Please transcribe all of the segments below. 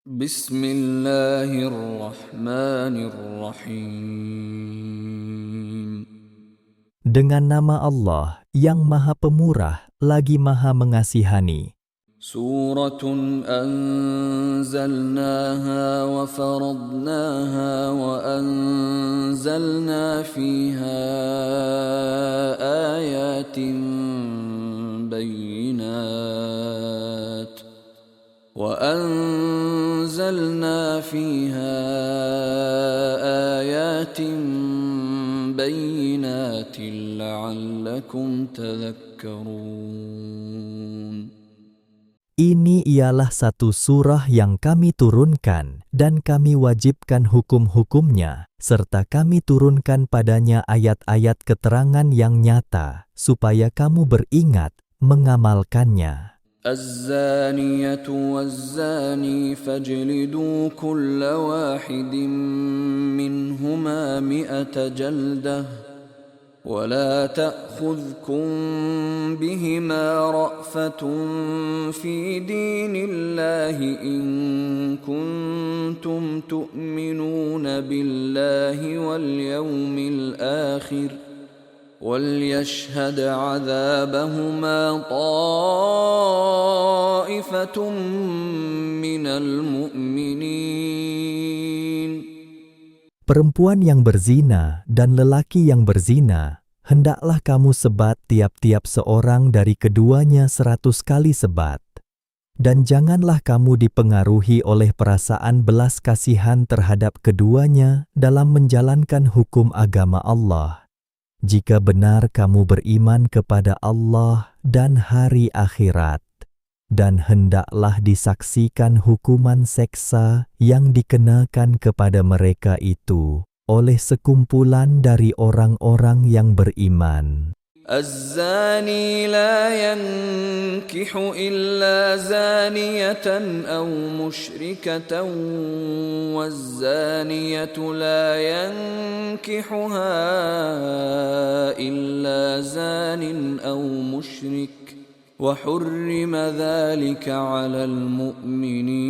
Bismillahirrahmanirrahim. Dengan nama Allah yang Maha Pemurah lagi Maha Mengasihani. Suratun anzalnaha wa faradnaha wa anzalna fiha ayatin bayyinat. وأنزلنا فيها آيات بينات لعلكم تذكرون. Ini ialah satu surah yang kami turunkan dan kami wajibkan hukum-hukumnya, serta kami turunkan padanya ayat-ayat keterangan yang nyata, supaya kamu beringat mengamalkannya. الزانية والزاني فاجلدوا كل واحد منهما 100 جلدة ولا تأخذكم بهما رأفة في دين الله إن كنتم تؤمنون بالله واليوم الآخر وَلْيَشْهَدْ عَذَابَهُمَا طَائِفَةٌ مِّنَ الْمُؤْمِنِينَ. Perempuan yang berzina dan lelaki yang berzina, hendaklah kamu sebat tiap-tiap seorang dari keduanya 100 kali sebat. Dan janganlah kamu dipengaruhi oleh perasaan belas kasihan terhadap keduanya dalam menjalankan hukum agama Allah. Jika benar kamu beriman kepada Allah dan hari akhirat, dan hendaklah disaksikan hukuman seksa yang dikenakan kepada mereka itu oleh sekumpulan dari orang-orang yang beriman. الزاني لا ينكح إلا زانية أو مشركة والزانية لا ينكحها إلا زان أو مشرك وحرم ذلك على المؤمنين.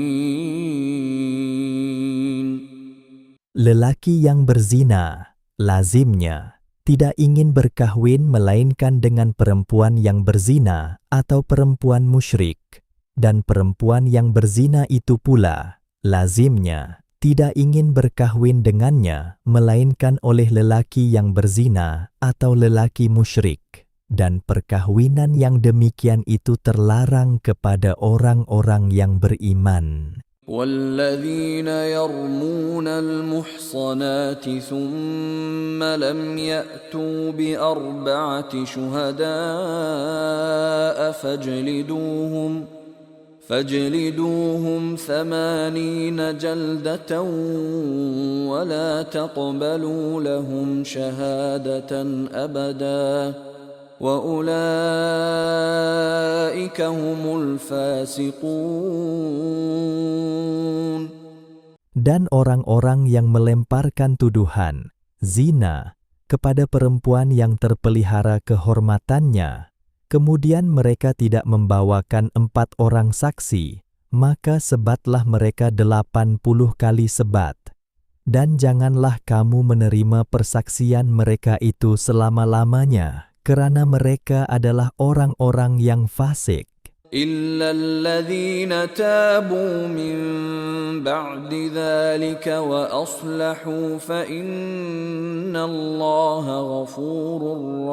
Lelaki yang berzina, lazimnya tidak ingin berkahwin melainkan dengan perempuan yang berzina atau perempuan musyrik, dan perempuan yang berzina itu pula, lazimnya, tidak ingin berkahwin dengannya melainkan oleh lelaki yang berzina atau lelaki musyrik, dan perkahwinan yang demikian itu terlarang kepada orang-orang yang beriman. والذين يرمون المحصنات ثم لم يأتوا بأربعة شهداء فاجلدوهم 80 جلدة ولا تقبلوا لهم شهادة أبدا وَأُولَٰئِكَ هُمُ الْفَاسِقُونَ. Dan orang-orang yang melemparkan tuduhan zina kepada perempuan yang terpelihara kehormatannya, kemudian mereka tidak membawakan 4 orang saksi, maka sebatlah mereka 80 kali sebat. Dan janganlah kamu menerima persaksian mereka itu selama-lamanya, kerana mereka adalah orang-orang yang fasik. إِلَّا الَّذِينَ تَابُوا مِن بَعْدِ ذَلِكَ وَأَصْلَحُوا فَإِنَّ اللَّهَ غَفُورٌ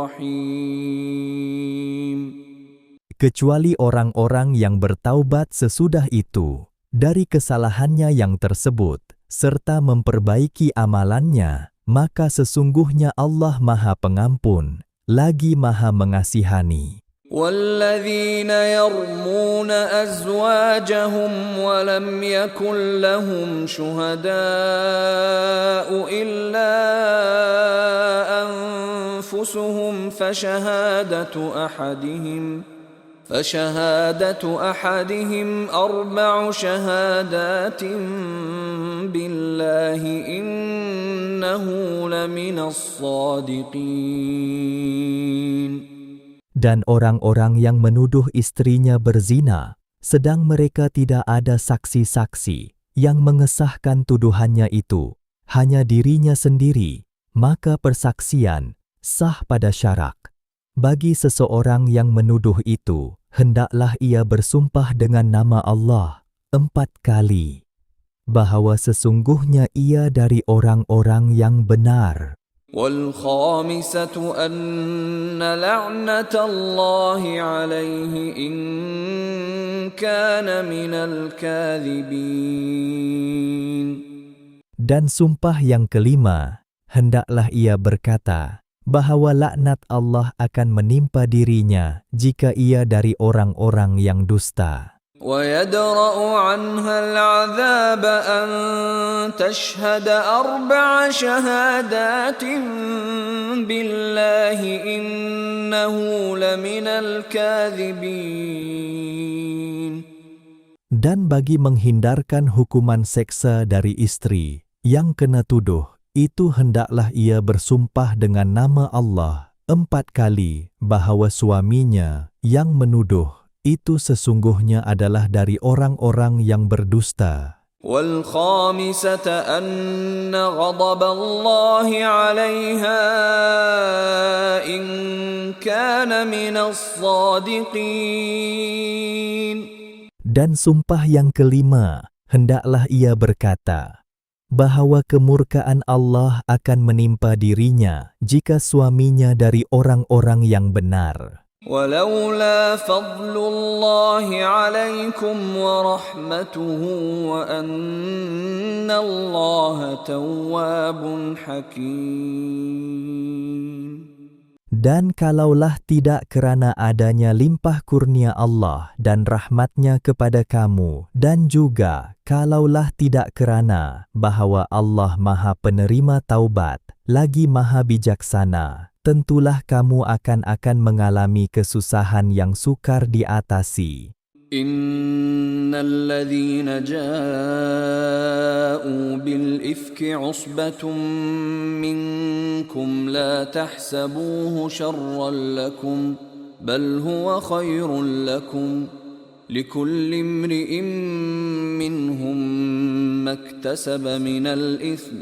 رَّحِيمٌ. Kecuali orang-orang yang bertaubat sesudah itu dari kesalahannya yang tersebut, serta memperbaiki amalannya, maka sesungguhnya Allah Maha Pengampun, lagi Maha Mengasihani. وَالَّذِينَ يَرْمُونَ أَزْوَاجَهُمْ وَلَمْ يَكُنْ لَهُمْ شُهَدَاءُ إِلَّا أَنفُسُهُمْ فَشَهَادَةُ أَحَدِهِمْ 4 شَهَادَاتٍ بِاللَّهِ إِنَّهُ لَمِنَ الصَّادِقِينَ. Dan orang-orang yang menuduh istrinya berzina, sedang mereka tidak ada saksi-saksi, yang mengesahkan tuduhannya itu hanya dirinya sendiri, maka persaksian sah pada syarak. Bagi seseorang yang menuduh itu, hendaklah ia bersumpah dengan nama Allah 4 kali, bahawa sesungguhnya ia dari orang-orang yang benar. والخامسة أن لعنة الله عليه إن كان من الكاذبين. Dan sumpah yang kelima, hendaklah ia berkata bahawa laknat Allah akan menimpa dirinya jika ia dari orang-orang yang dusta. ويدرأ عنها العذاب أن تشهد 4 شهادات بالله إنه لمن الكاذبين. Dan bagi menghindarkan hukuman seksa dari istri yang kena tuduh, itu hendaklah ia bersumpah dengan nama Allah 4 kali bahawa suaminya yang menuduh itu sesungguhnya adalah dari orang-orang yang berdusta. والخامسة أن غضب الله عليها إن كان من الصادقين. Dan sumpah yang kelima, hendaklah ia berkata bahawa kemurkaan Allah akan menimpa dirinya jika suaminya dari orang-orang yang benar. ولولا فضل الله عليكم ورحمته وأن الله تواب حكيم. Dan kalaulah tidak kerana adanya limpah kurnia Allah dan rahmatnya kepada kamu, dan juga kalaulah tidak kerana bahawa Allah Maha Penerima Taubat, lagi Maha Bijaksana, tentulah kamu akan mengalami kesusahan yang sukar diatasi. إن الذين جاءوا بالإفك عصبة منكم لا تحسبوه شرا لكم بل هو خير لكم لكل امرئ منهم ما اكتسب من الإثم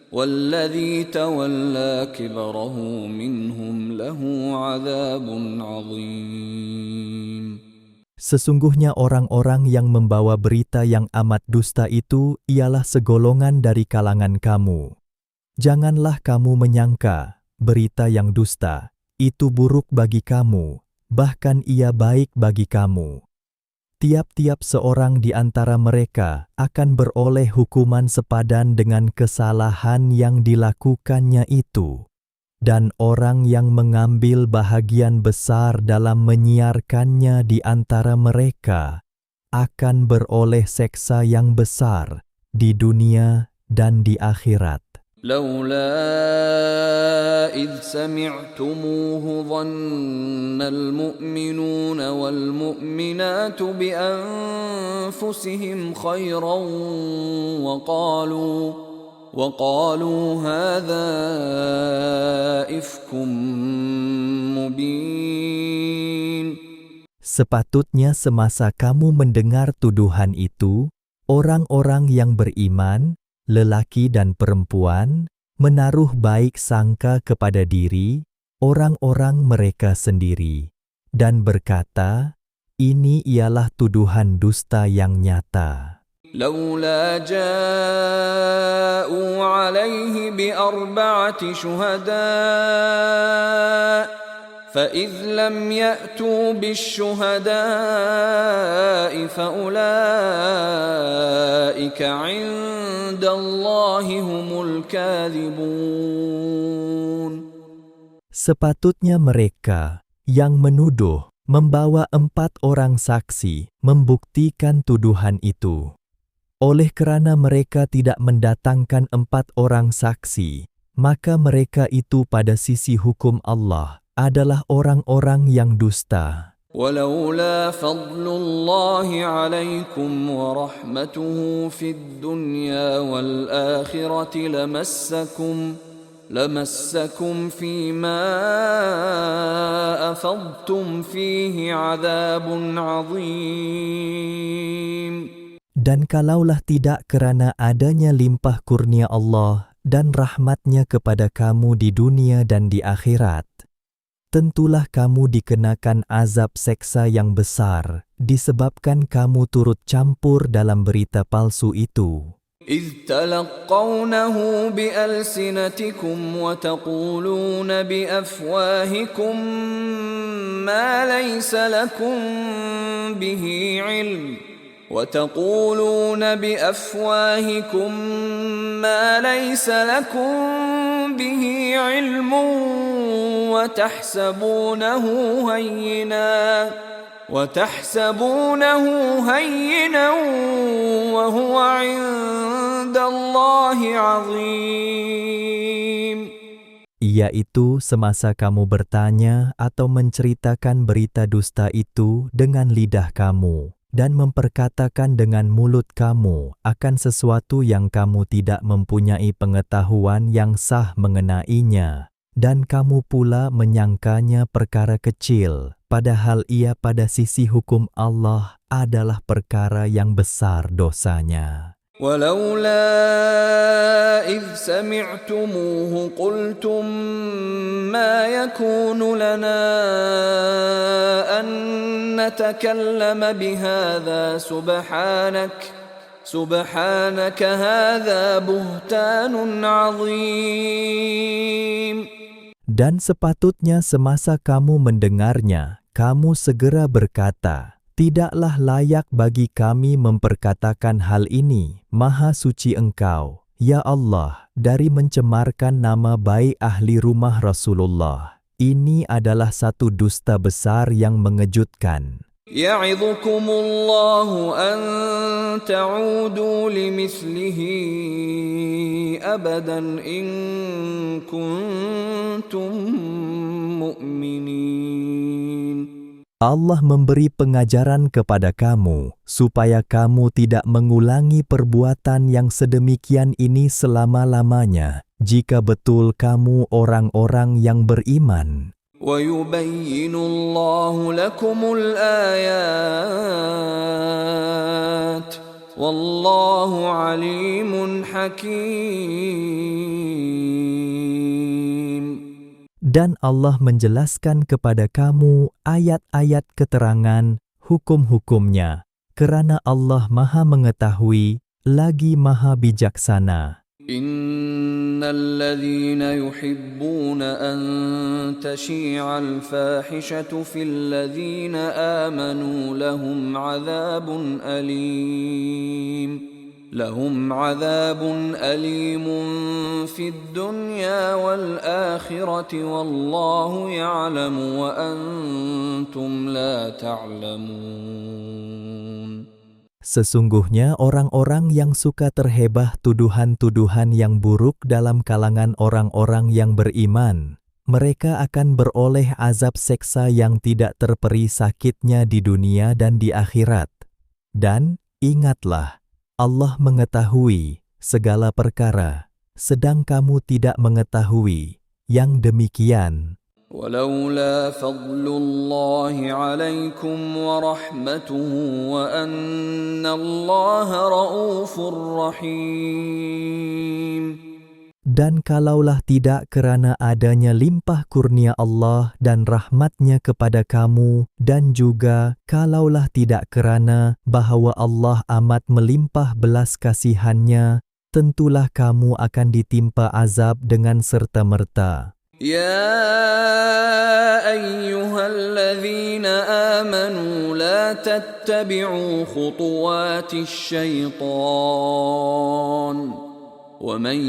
والذي تولى كبره منهم له عذاب عظيم. Sesungguhnya orang-orang yang membawa berita yang amat dusta itu ialah segolongan dari kalangan kamu. Janganlah kamu menyangka berita yang dusta itu buruk bagi kamu, bahkan ia baik bagi kamu. Tiap-tiap seorang di antara mereka akan beroleh hukuman sepadan dengan kesalahan yang dilakukannya itu. Dan orang yang mengambil bahagian besar dalam menyiarkannya di antara mereka akan beroleh seksa yang besar di dunia dan di akhirat. لولا إذ سمعتموه ظن المؤمنون والمؤمنات بأنفسهم خيرا وقالوا هذا إفك مبين. Sepatutnya semasa kamu mendengar tuduhan itu, orang-orang yang beriman, lelaki dan perempuan, menaruh baik sangka kepada diri, orang-orang mereka sendiri, dan berkata, ini ialah tuduhan dusta yang nyata. لولا جاءوا عليه ب4 شهداء فإذ لم يأتوا بالشهداء فأولئك عند الله هم الكاذبون. Sepatutnya mereka yang menuduh membawa 4 orang saksi membuktikan tuduhan itu. Oleh kerana mereka tidak mendatangkan 4 orang saksi, maka mereka itu pada sisi hukum Allah adalah orang-orang yang dusta. ولولا فضل الله عليكم ورحمته في الدنيا والآخرة لمسكم فيما أفضتم فيه عذاب عظيم. Dan kalaulah tidak kerana adanya limpah kurnia Allah dan rahmat-Nya kepada kamu di dunia dan di akhirat, tentulah kamu dikenakan azab seksa yang besar disebabkan kamu turut campur dalam berita palsu itu. إذ تلقونه بألسنتكم وتقولون بأفواهكم ما ليس لكم به علم وتحسبونه هينا وهو عند الله عظيم. Yaitu semasa kamu bertanya atau menceritakan berita dusta itu dengan lidah kamu dan memperkatakan dengan mulut kamu akan sesuatu yang kamu tidak mempunyai pengetahuan yang sah mengenainya, dan kamu pula menyangkanya perkara kecil, padahal ia pada sisi hukum Allah adalah perkara yang besar dosanya. ولولا إذ سمعتموه قلتم ما يكون لنا أن نتكلم بهذا سبحانك هذا بهتان عظيم. Dan sepatutnya semasa kamu mendengarnya, kamu segera berkata, tidaklah layak bagi kami memperkatakan hal ini, Maha Suci Engkau, ya Allah, dari mencemarkan nama baik ahli rumah Rasulullah. Ini adalah satu dusta besar yang mengejutkan. يعظكم الله أن تعودوا لمثله أبدا إن كنتم مؤمنين. Allah memberi pengajaran kepada kamu, supaya kamu tidak mengulangi perbuatan yang sedemikian ini selama-lamanya, jika betul kamu orang-orang yang beriman. وَيُبَيِّنُ اللَّهُ لَكُمُ الْآيَاتِ وَاللَّهُ عَلِيمٌ حَكِيمٌ. Dan Allah menjelaskan kepada kamu ayat-ayat keterangan hukum-hukumnya, kerana Allah Maha Mengetahui lagi Maha Bijaksana. إن الذين يحبون أن تشيع الفاحشة في الذين آمنوا لهم عذاب أليم في الدنيا والآخرة والله يعلم وأنتم لا تعلمون. Sesungguhnya orang-orang yang suka terhebah tuduhan-tuduhan yang buruk dalam kalangan orang-orang yang beriman, mereka akan beroleh azab seksa yang tidak terperi sakitnya di dunia dan di akhirat. Dan ingatlah, Allah mengetahui segala perkara, sedang kamu tidak mengetahui. Yang demikian, ولولا فضل الله عليكم ورحمته وأن الله رؤوف رحيم. Dan kalaulah tidak kerana adanya limpah kurnia Allah dan rahmat-Nya kepada kamu, dan juga kalaulah tidak kerana bahawa Allah amat melimpah belas kasihan-Nya, tentulah kamu akan ditimpa azab dengan serta-merta. يا أيها الذين آمنوا لا تتبعوا خطوات الشيطان ومن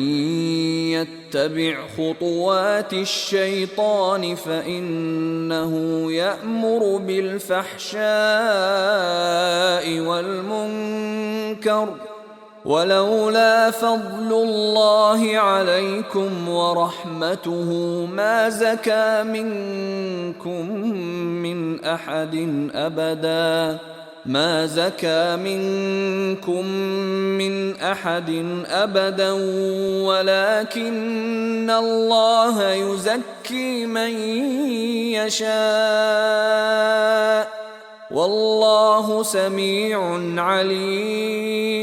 يتبع خطوات الشيطان فإنه يأمر بالفحشاء والمنكر ولولا فضل الله عليكم ورحمته ما زكى منكم من أحد أبدا ولكن الله يزكي من يشاء wallahu sami'un alim.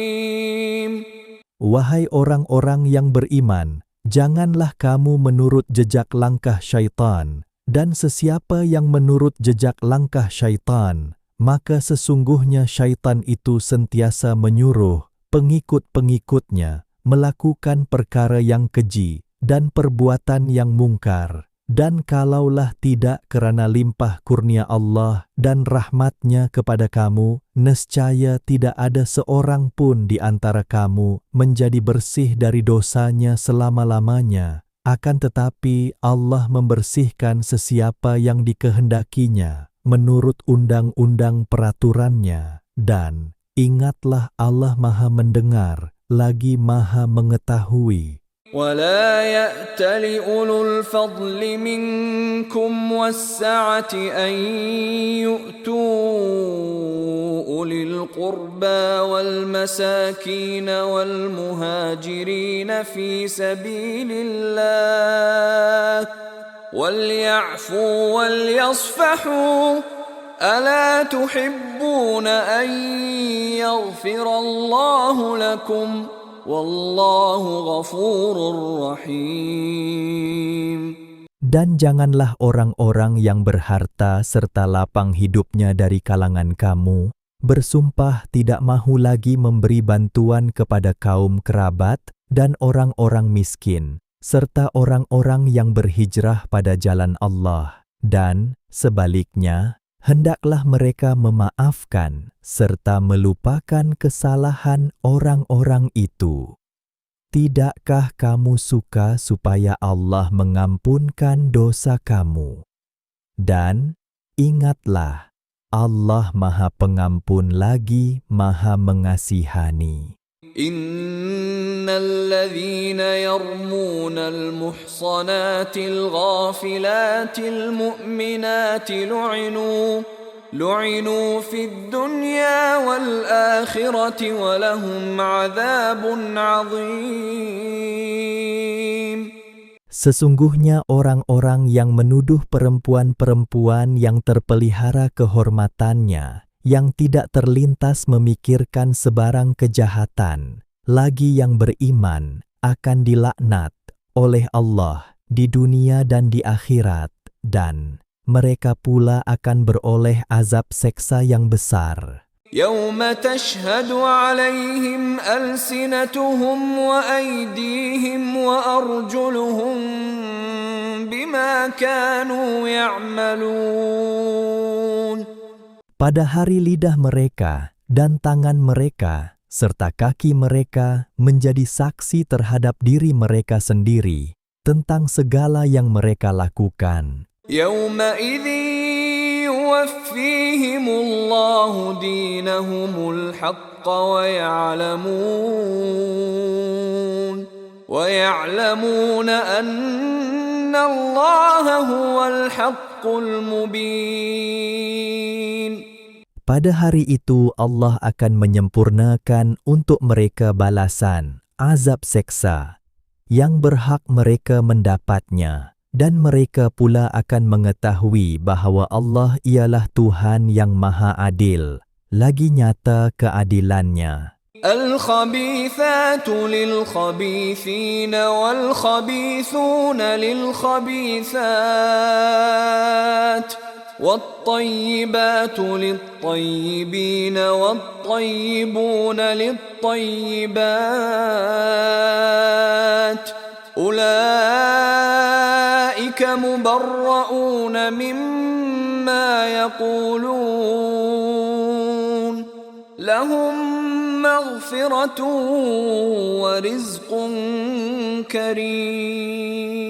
Wahai orang-orang yang beriman, janganlah kamu menurut jejak langkah syaitan, dan sesiapa yang menurut jejak langkah syaitan, maka sesungguhnya syaitan itu sentiasa menyuruh pengikut-pengikutnya melakukan perkara yang keji dan perbuatan yang mungkar. Dan kalaulah tidak kerana limpah kurnia Allah dan rahmat-Nya kepada kamu, nescaya tidak ada seorang pun di antara kamu menjadi bersih dari dosanya selama-lamanya. Akan tetapi Allah membersihkan sesiapa yang dikehendakinya menurut undang-undang peraturannya. Dan ingatlah Allah Maha Mendengar lagi Maha Mengetahui. ولا يأتل أولو الفضل منكم والسعة أن يؤتوا أولي القربى والمساكين والمهاجرين في سبيل الله وليعفوا وليصفحوا ألا تحبون أن يغفر الله لكم Wallahu ghafurur rahim. Dan janganlah orang-orang yang berharta serta lapang hidupnya dari kalangan kamu bersumpah tidak mahu lagi memberi bantuan kepada kaum kerabat dan orang-orang miskin, serta orang-orang yang berhijrah pada jalan Allah. Dan sebaliknya, hendaklah mereka memaafkan serta melupakan kesalahan orang-orang itu. Tidakkah kamu suka supaya Allah mengampunkan dosa kamu? Dan ingatlah, Allah Maha Pengampun lagi Maha Mengasihani. Innal ladzina yarmunal muhsanatil ghafilatil mu'minatil lu'inu fid dunya wal akhirati wa lahum 'adzabun 'adzim. Sesungguhnya orang-orang yang menuduh perempuan-perempuan yang terpelihara kehormatannya, yang tidak terlintas memikirkan sebarang kejahatan, lagi yang beriman, akan dilaknat oleh Allah di dunia dan di akhirat, dan mereka pula akan beroleh azab seksa yang besar. Yawma tashhadu 'alaihim alsinatuhum wa aydihim wa arjuluhum bima kanu ya'malun. Pada hari lidah mereka dan tangan mereka serta kaki mereka menjadi saksi terhadap diri mereka sendiri tentang segala yang mereka lakukan. Yawma idzi yuwaffihimullahu dinahumul haqqa wa ya'lamuna anna Allaha huwal haqqul mubin. Pada hari itu Allah akan menyempurnakan untuk mereka balasan, azab seksa, yang berhak mereka mendapatnya. Dan mereka pula akan mengetahui bahawa Allah ialah Tuhan yang Maha Adil, lagi nyata keadilannya. Al-khabithatu lil-khabithina wal-khabithuna lil-khabithat. والطيبات للطيبين والطيبون للطيبات أولئك مبرؤون مما يقولون لهم مغفرة ورزق كريم.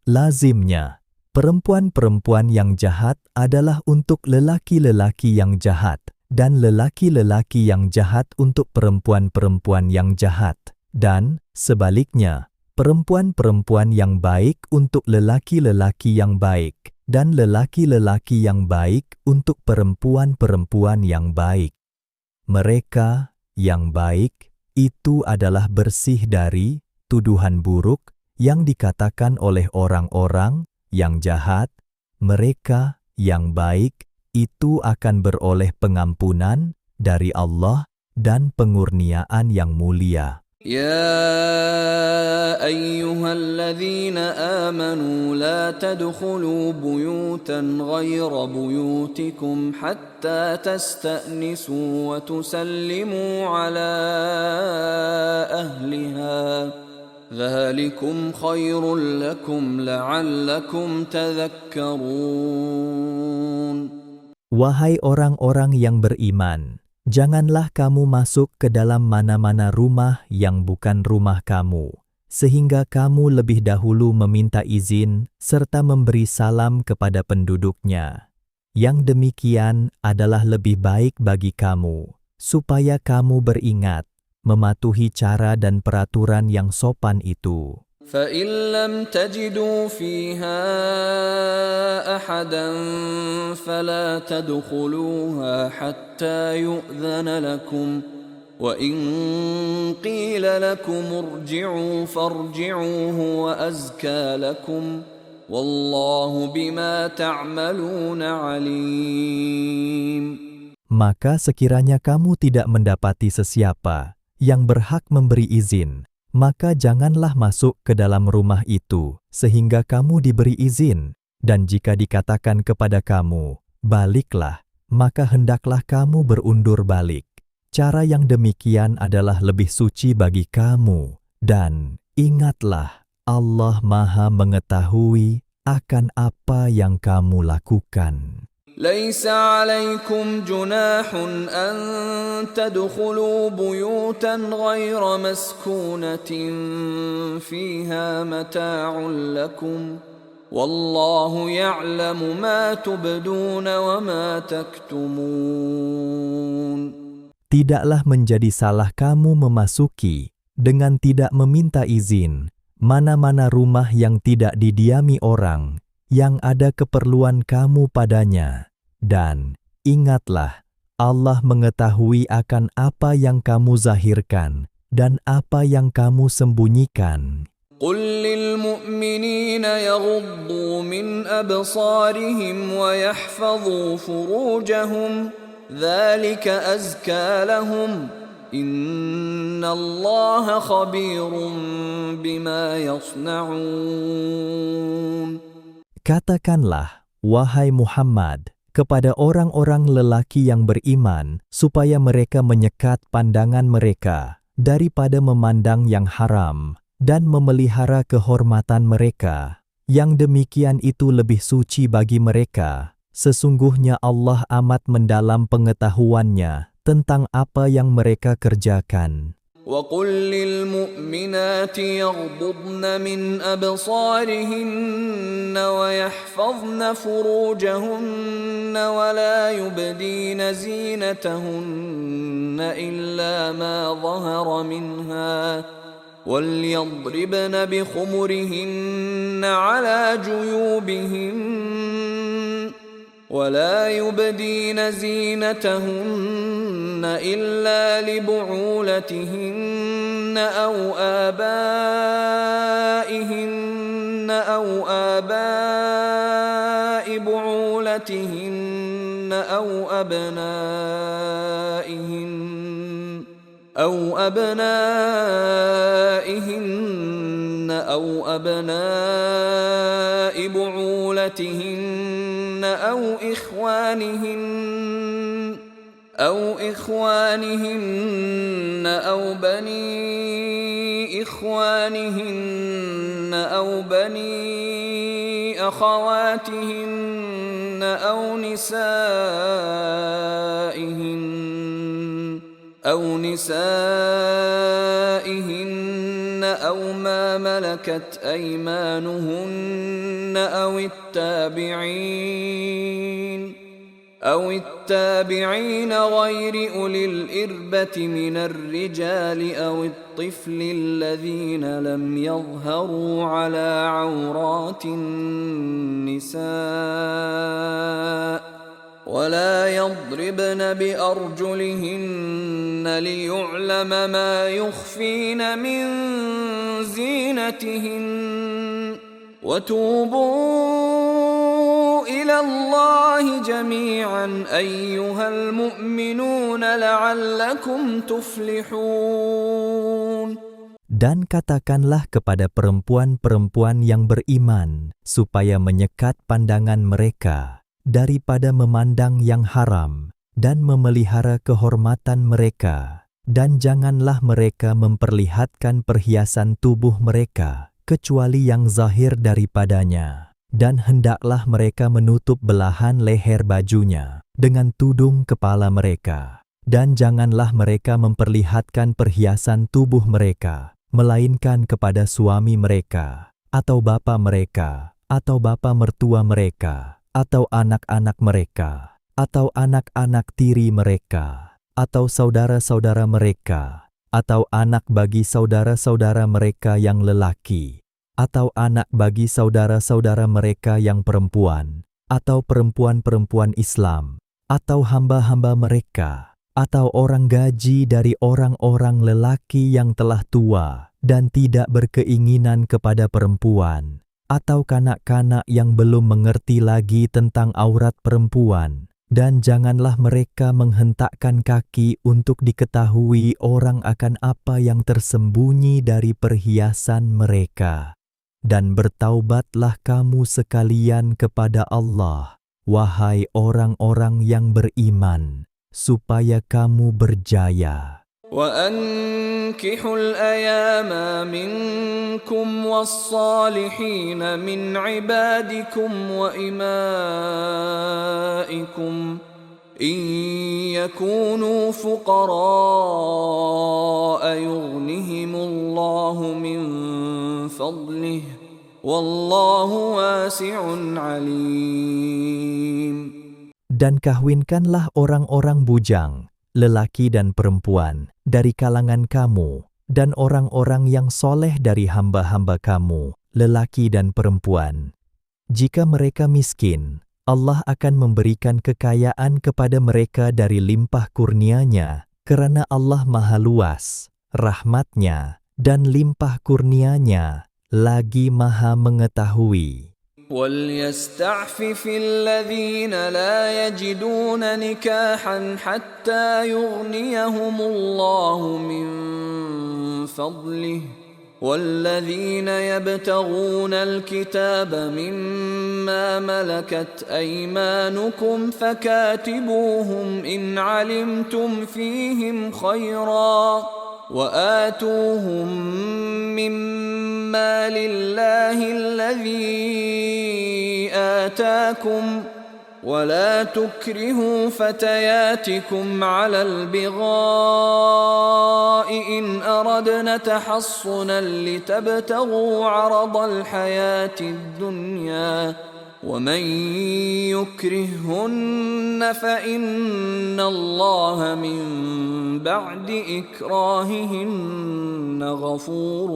Lazimnya, perempuan-perempuan yang jahat adalah untuk lelaki-lelaki yang jahat, dan lelaki-lelaki yang jahat untuk perempuan-perempuan yang jahat. Dan sebaliknya, perempuan-perempuan yang baik untuk lelaki-lelaki yang baik, dan lelaki-lelaki yang baik untuk perempuan-perempuan yang baik. Mereka yang baik itu adalah bersih dari tuduhan buruk yang dikatakan oleh orang-orang yang jahat. Mereka yang baik itu akan beroleh pengampunan dari Allah dan pengurniaan yang mulia. يا أيها الذين آمنوا لا تدخلوا بيوتا غير بيوتكم حتى تستأنسوا وتسلموا على أهلها ذلكم خير لكم لعلكم تذكرون. Wahai orang-orang yang beriman, janganlah kamu masuk ke dalam mana-mana rumah yang bukan rumah kamu, sehingga kamu lebih dahulu meminta izin serta memberi salam kepada penduduknya. Yang demikian adalah lebih baik bagi kamu, supaya kamu beringat, mematuhi cara dan peraturan yang sopan itu. فإن لم تجدوا فيها أحدا فلا تدخلوها حتى يؤذن لكم وإن قيل لكم ارجعوا فارجعوا هو أزكى لكم والله بما تعملون عليم. Maka sekiranya kamu tidak mendapati sesiapa yang berhak memberi izin, maka janganlah masuk ke dalam rumah itu, sehingga kamu diberi izin. Dan jika dikatakan kepada kamu, baliklah, maka hendaklah kamu berundur balik. Cara yang demikian adalah lebih suci bagi kamu. Dan ingatlah, Allah Maha mengetahui akan apa yang kamu lakukan. ليس عليكم جناح أن تدخلوا بيوتا غير مسكونة فيها متاع لكم والله يعلم ما تبدون وما تكتمون. Tidaklah menjadi salah kamu memasuki dengan tidak meminta izin mana-mana rumah yang tidak didiami orang, yang ada keperluan kamu padanya. Dan ingatlah, Allah mengetahui akan apa yang kamu zahirkan dan apa yang kamu sembunyikan. قل للمؤمنين يغضوا من أبصارهم ويحفظوا فروجهم ذلك أزكى لهم إن الله خبير بما يصنعون. Katakanlah, wahai Muhammad, kepada orang-orang lelaki yang beriman, supaya mereka menyekat pandangan mereka daripada memandang yang haram dan memelihara kehormatan mereka. Yang demikian itu lebih suci bagi mereka. Sesungguhnya Allah amat mendalam pengetahuannya tentang apa yang mereka kerjakan. وَقُلْ لِلْمُؤْمِنَاتِ يَغْضُضْنَ مِنْ أَبْصَارِهِنَّ وَيَحْفَظْنَ فُرُوجَهُنَّ وَلَا يُبْدِينَ زِينَتَهُنَّ إِلَّا مَا ظَهَرَ مِنْهَا وَلْيَضْرِبْنَ بِخُمُرِهِنَّ عَلَى جُيُوبِهِنَّ ولا يبدين زينتهن إلا لبعولتهن أو آباء بعولتهن أو أبنائهن أو أبناء بعولتهن أو إخوانهن أو بني إخوانهن أو بني أخواتهن أو نسائهن أو ما ملكت أيمانهن أو التابعين غير أولي الإربة من الرجال أو الطفل الذين لم يظهروا على عورات النساء ولا يضربن بأرجلهن ليعلم ما يخفين من زينتهن وتوبوا إلى الله جميعا أيها المؤمنون لعلكم تفلحون. Dan katakanlah kepada perempuan-perempuan yang beriman, supaya menyekat pandangan mereka daripada memandang yang haram dan memelihara kehormatan mereka, dan janganlah mereka memperlihatkan perhiasan tubuh mereka, kecuali yang zahir daripadanya, dan hendaklah mereka menutup belahan leher bajunya dengan tudung kepala mereka, dan janganlah mereka memperlihatkan perhiasan tubuh mereka, melainkan kepada suami mereka, atau bapa mereka, atau bapa mertua mereka, atau anak-anak mereka, atau anak-anak tiri mereka, atau saudara-saudara mereka, atau anak bagi saudara-saudara mereka yang lelaki, atau anak bagi saudara-saudara mereka yang perempuan, atau perempuan-perempuan Islam, atau hamba-hamba mereka, atau orang gaji dari orang-orang lelaki yang telah tua dan tidak berkeinginan kepada perempuan, atau kanak-kanak yang belum mengerti lagi tentang aurat perempuan, dan janganlah mereka menghentakkan kaki untuk diketahui orang akan apa yang tersembunyi dari perhiasan mereka. Dan bertaubatlah kamu sekalian kepada Allah, wahai orang-orang yang beriman, supaya kamu berjaya. وأنكحوا الأيام منكم والصالحين من عبادكم وإمائكم إن يكونوا فقراء يغنهم الله من فضله والله واسع عليم. Dan kawinkanlah orang-orang bujang, lelaki dan perempuan, dari kalangan kamu, dan orang-orang yang soleh dari hamba-hamba kamu, lelaki dan perempuan. Jika mereka miskin, Allah akan memberikan kekayaan kepada mereka dari limpah kurnia-Nya, karena Allah Maha Luas, rahmat-Nya, dan limpah kurnia-Nya, lagi Maha Mengetahui. وَلْيَسْتَعْفِفِ الَّذِينَ لَا يَجِدُونَ نِكَاحًا حَتَّى يُغْنِيَهُمُ اللَّهُ مِنْ فَضْلِهِ وَالَّذِينَ يَبْتَغُونَ الْكِتَابَ مِمَّا مَلَكَتْ أَيْمَانُكُمْ فَكَاتِبُوهُمْ إِنْ عَلِمْتُمْ فِيهِمْ خَيْرًا وَآتُوهُمْ مِمَّا لِلَّهِ الَّذِي آتَاكُمْ وَلَا تُكْرِهُوا فَتَيَاتِكُمْ عَلَى الْبِغَاءِ إِنْ أَرَدْنَ تَحَصُّنًا لِتَبْتَغُوا عَرَضَ الْحَيَاةِ الدُّنْيَا وَمَنْ يُكْرِههُّنَّ فَإِنَّ اللَّهَ مِنْ بَعْدِ إِكْرَاهِهِنَّ غَفُورٌ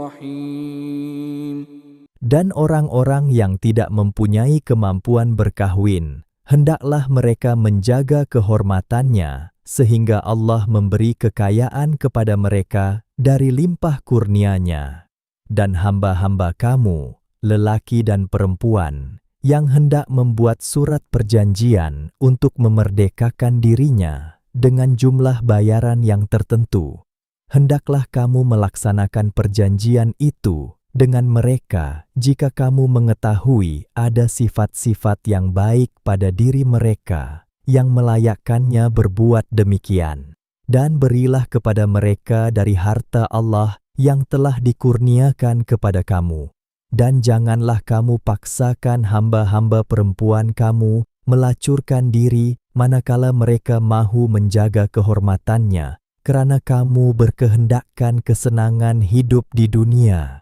رَحِيمٌ. Dan orang-orang yang tidak mempunyai kemampuan berkahwin, hendaklah mereka menjaga kehormatannya, sehingga Allah memberi kekayaan kepada mereka dari limpah kurnia-Nya. Dan hamba-hamba kamu, lelaki dan perempuan, yang hendak membuat surat perjanjian untuk memerdekakan dirinya dengan jumlah bayaran yang tertentu, hendaklah kamu melaksanakan perjanjian itu dengan mereka jika kamu mengetahui ada sifat-sifat yang baik pada diri mereka yang melayakkannya berbuat demikian. Dan berilah kepada mereka dari harta Allah yang telah dikurniakan kepada kamu. Dan janganlah kamu paksakan hamba-hamba perempuan kamu melacurkan diri manakala mereka mahu menjaga kehormatannya, kerana kamu berkehendakkan kesenangan hidup di dunia.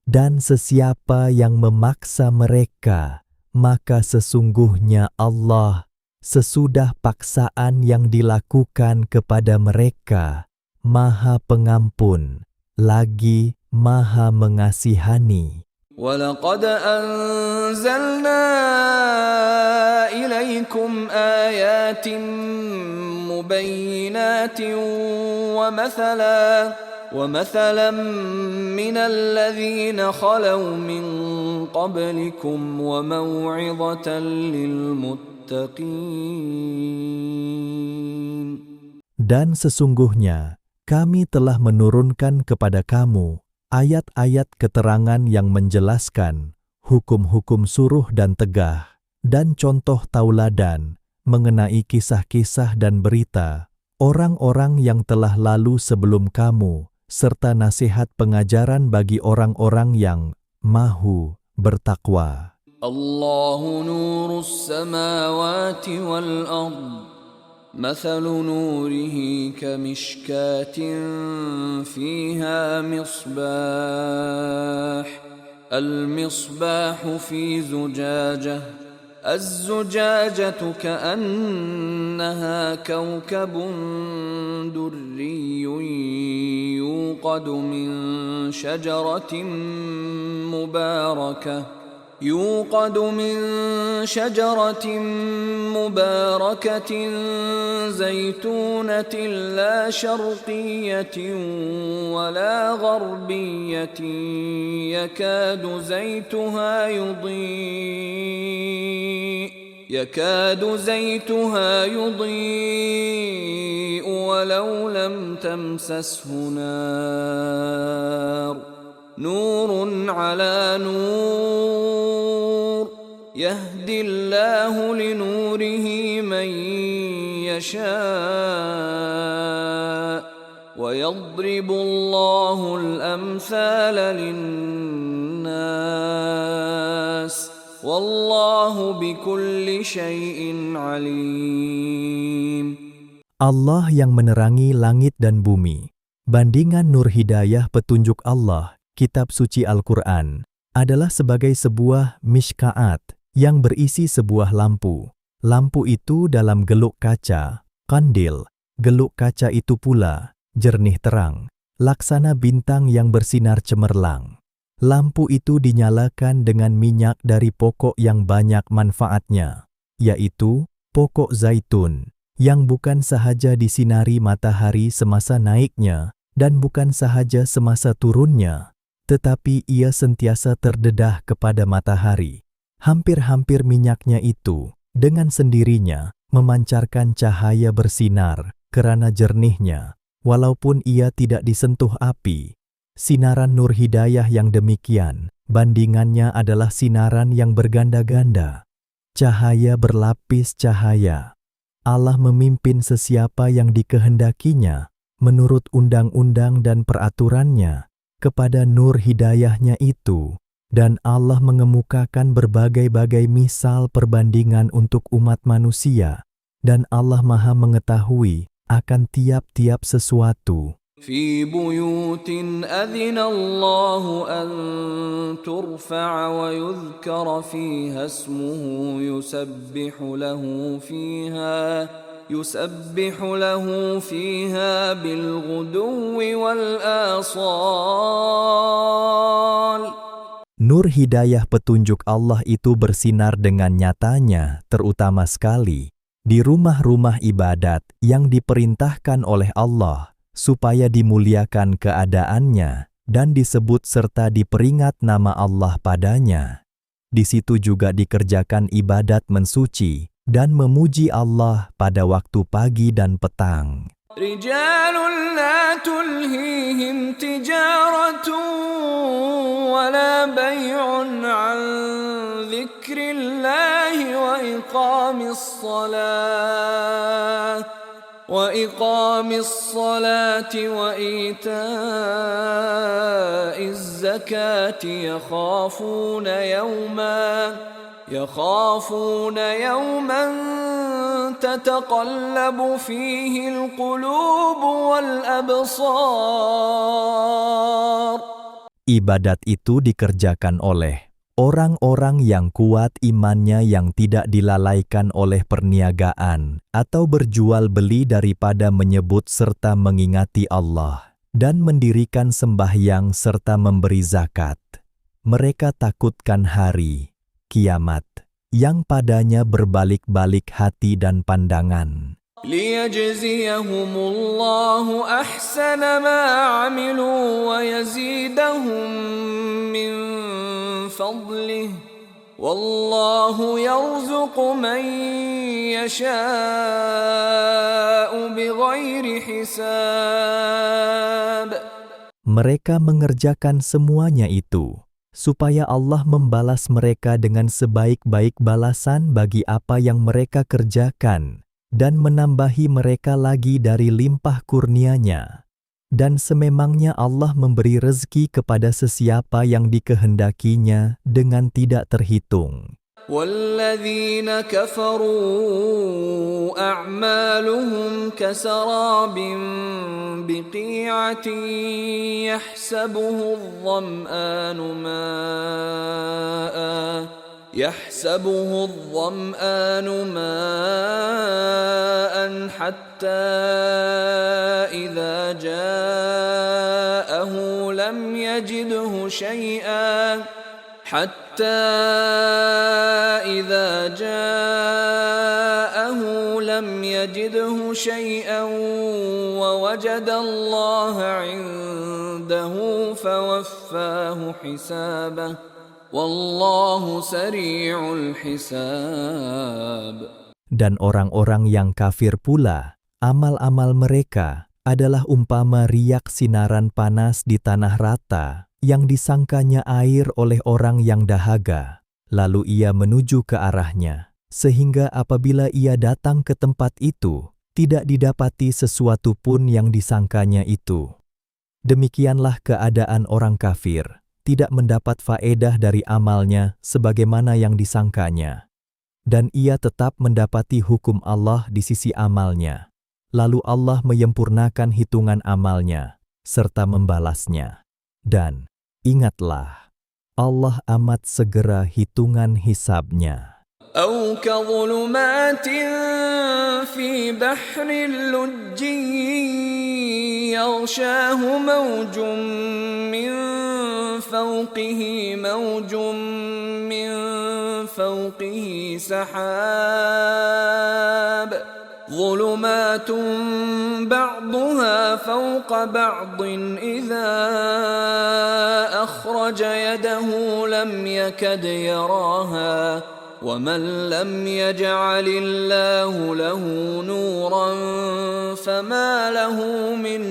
Dan sesiapa yang memaksa mereka, maka sesungguhnya Allah, sesudah paksaan yang dilakukan kepada mereka, Maha Pengampun, lagi Maha Mengasihani. وَلَقَدْ أَنزَلْنَا إِلَيْكُمْ آيَاتٍ مُبَيِّنَاتٍ وَمَثَلًا مِنَ الَّذِينَ خَلَوْا مِنْ قبلكم وموعظة للمتقين. Dan sesungguhnya kami telah menurunkan kepada kamu ayat-ayat keterangan yang menjelaskan hukum-hukum suruh dan tegah, dan contoh tauladan mengenai kisah-kisah dan berita orang-orang yang telah lalu sebelum kamu, serta nasihat pengajaran bagi orang-orang yang mahu bertakwa. Allahu nurus samawati wal ard. مثل نوره كمشكاة فيها مصباح المصباح في زجاجة الزجاجة كأنها كوكب دري يوقد من شجرة مباركة زيتونة لا شرقية ولا غربية يكاد زيتها يضيء ولو لم تمسسه نار نور على نور يهدي الله لنوره من يشاء ويضرب الله الأمثال للناس والله بكل شيء عليم. Allah yang menerangi langit dan bumi. Bandingan nur hidayah petunjuk Allah, kitab suci Al-Quran, adalah sebagai sebuah mishkaat yang berisi sebuah lampu. Lampu itu dalam geluk kaca, kandil. Geluk kaca itu pula jernih terang, laksana bintang yang bersinar cemerlang. Lampu itu dinyalakan dengan minyak dari pokok yang banyak manfaatnya, yaitu pokok zaitun, yang bukan sahaja disinari matahari semasa naiknya, dan bukan sahaja semasa turunnya, tetapi ia sentiasa terdedah kepada matahari. Hampir-hampir minyaknya itu, dengan sendirinya, memancarkan cahaya bersinar, kerana jernihnya, walaupun ia tidak disentuh api. Sinaran nur hidayah yang demikian, bandingannya adalah sinaran yang berganda-ganda. Cahaya berlapis cahaya. Allah memimpin sesiapa yang dikehendakinya, menurut undang-undang dan peraturannya, kepada nur hidayahnya itu, dan Allah mengemukakan berbagai-bagai misal perbandingan untuk umat manusia, dan Allah Maha mengetahui akan tiap-tiap sesuatu. في بيوت أذن الله أن ترفع ويذكر فيها اسمه يسبح له فيها بالغدو والآصال. Nur hidayah petunjuk Allah itu bersinar dengan nyatanya, terutama sekali di rumah-rumah ibadat yang diperintahkan oleh Allah, supaya dimuliakan keadaannya dan disebut serta diperingat nama Allah padanya. Di situ juga dikerjakan ibadat mensuci dan memuji Allah pada waktu pagi dan petang. Rijalun la tulhihim tijaratun wala bay'un an dzikrillahi وإقام الصلاة وإيتاء الزكاة يخافون يوما تتقلب فيه القلوب والأبصار. Ibadat itu dikerjakan oleh orang-orang yang kuat imannya, yang tidak dilalaikan oleh perniagaan atau berjual beli daripada menyebut serta mengingati Allah, dan mendirikan sembahyang serta memberi zakat. Mereka takutkan hari kiamat yang padanya berbalik-balik hati dan pandangan. ليجزيهم الله أحسن ما عملوا ويزيدهم من فضله والله يرزق من يشاء بغير حساب. Mereka mengerjakan semuanya itu, supaya Allah membalas mereka dengan sebaik-baik balasan bagi apa yang mereka kerjakan, dan menambahi mereka lagi dari limpah kurnia-Nya. Dan sememangnya Allah memberi rezeki kepada sesiapa yang dikehendakinya dengan tidak terhitung. وَالَّذِينَ كَفَرُوا أَعْمَالُهُمْ كَسَرَابٍ بِقِيعَةٍ يَحْسَبُهُ الظَّمْآنُ مَاءً حَتَّى إِذَا جَاءَهُ لم يجده شيئا ووجد الله عنده فوفاه حسابه والله سريع الحساب. Dan orang-orang yang kafir pula, amal-amal mereka adalah umpama riak sinaran panas di tanah rata yang disangkanya air oleh orang yang dahaga, lalu ia menuju ke arahnya, sehingga apabila ia datang ke tempat itu, tidak didapati sesuatu pun yang disangkanya itu. Demikianlah keadaan orang kafir, tidak mendapat faedah dari amalnya sebagaimana yang disangkanya. Dan ia tetap mendapati hukum Allah di sisi amalnya. Lalu Allah menyempurnakan hitungan amalnya, serta membalasnya. Dan ingatlah, Allah amat segera hitungan hisabnya. أو كظلمات في بحر لجي يغشاه موج من فوقه موج من فوقه سحاب ظلمات بعضها فوق بعض إذا أخرج يده لم يكد يراها ومن لم يجعل الله له نورا فما له من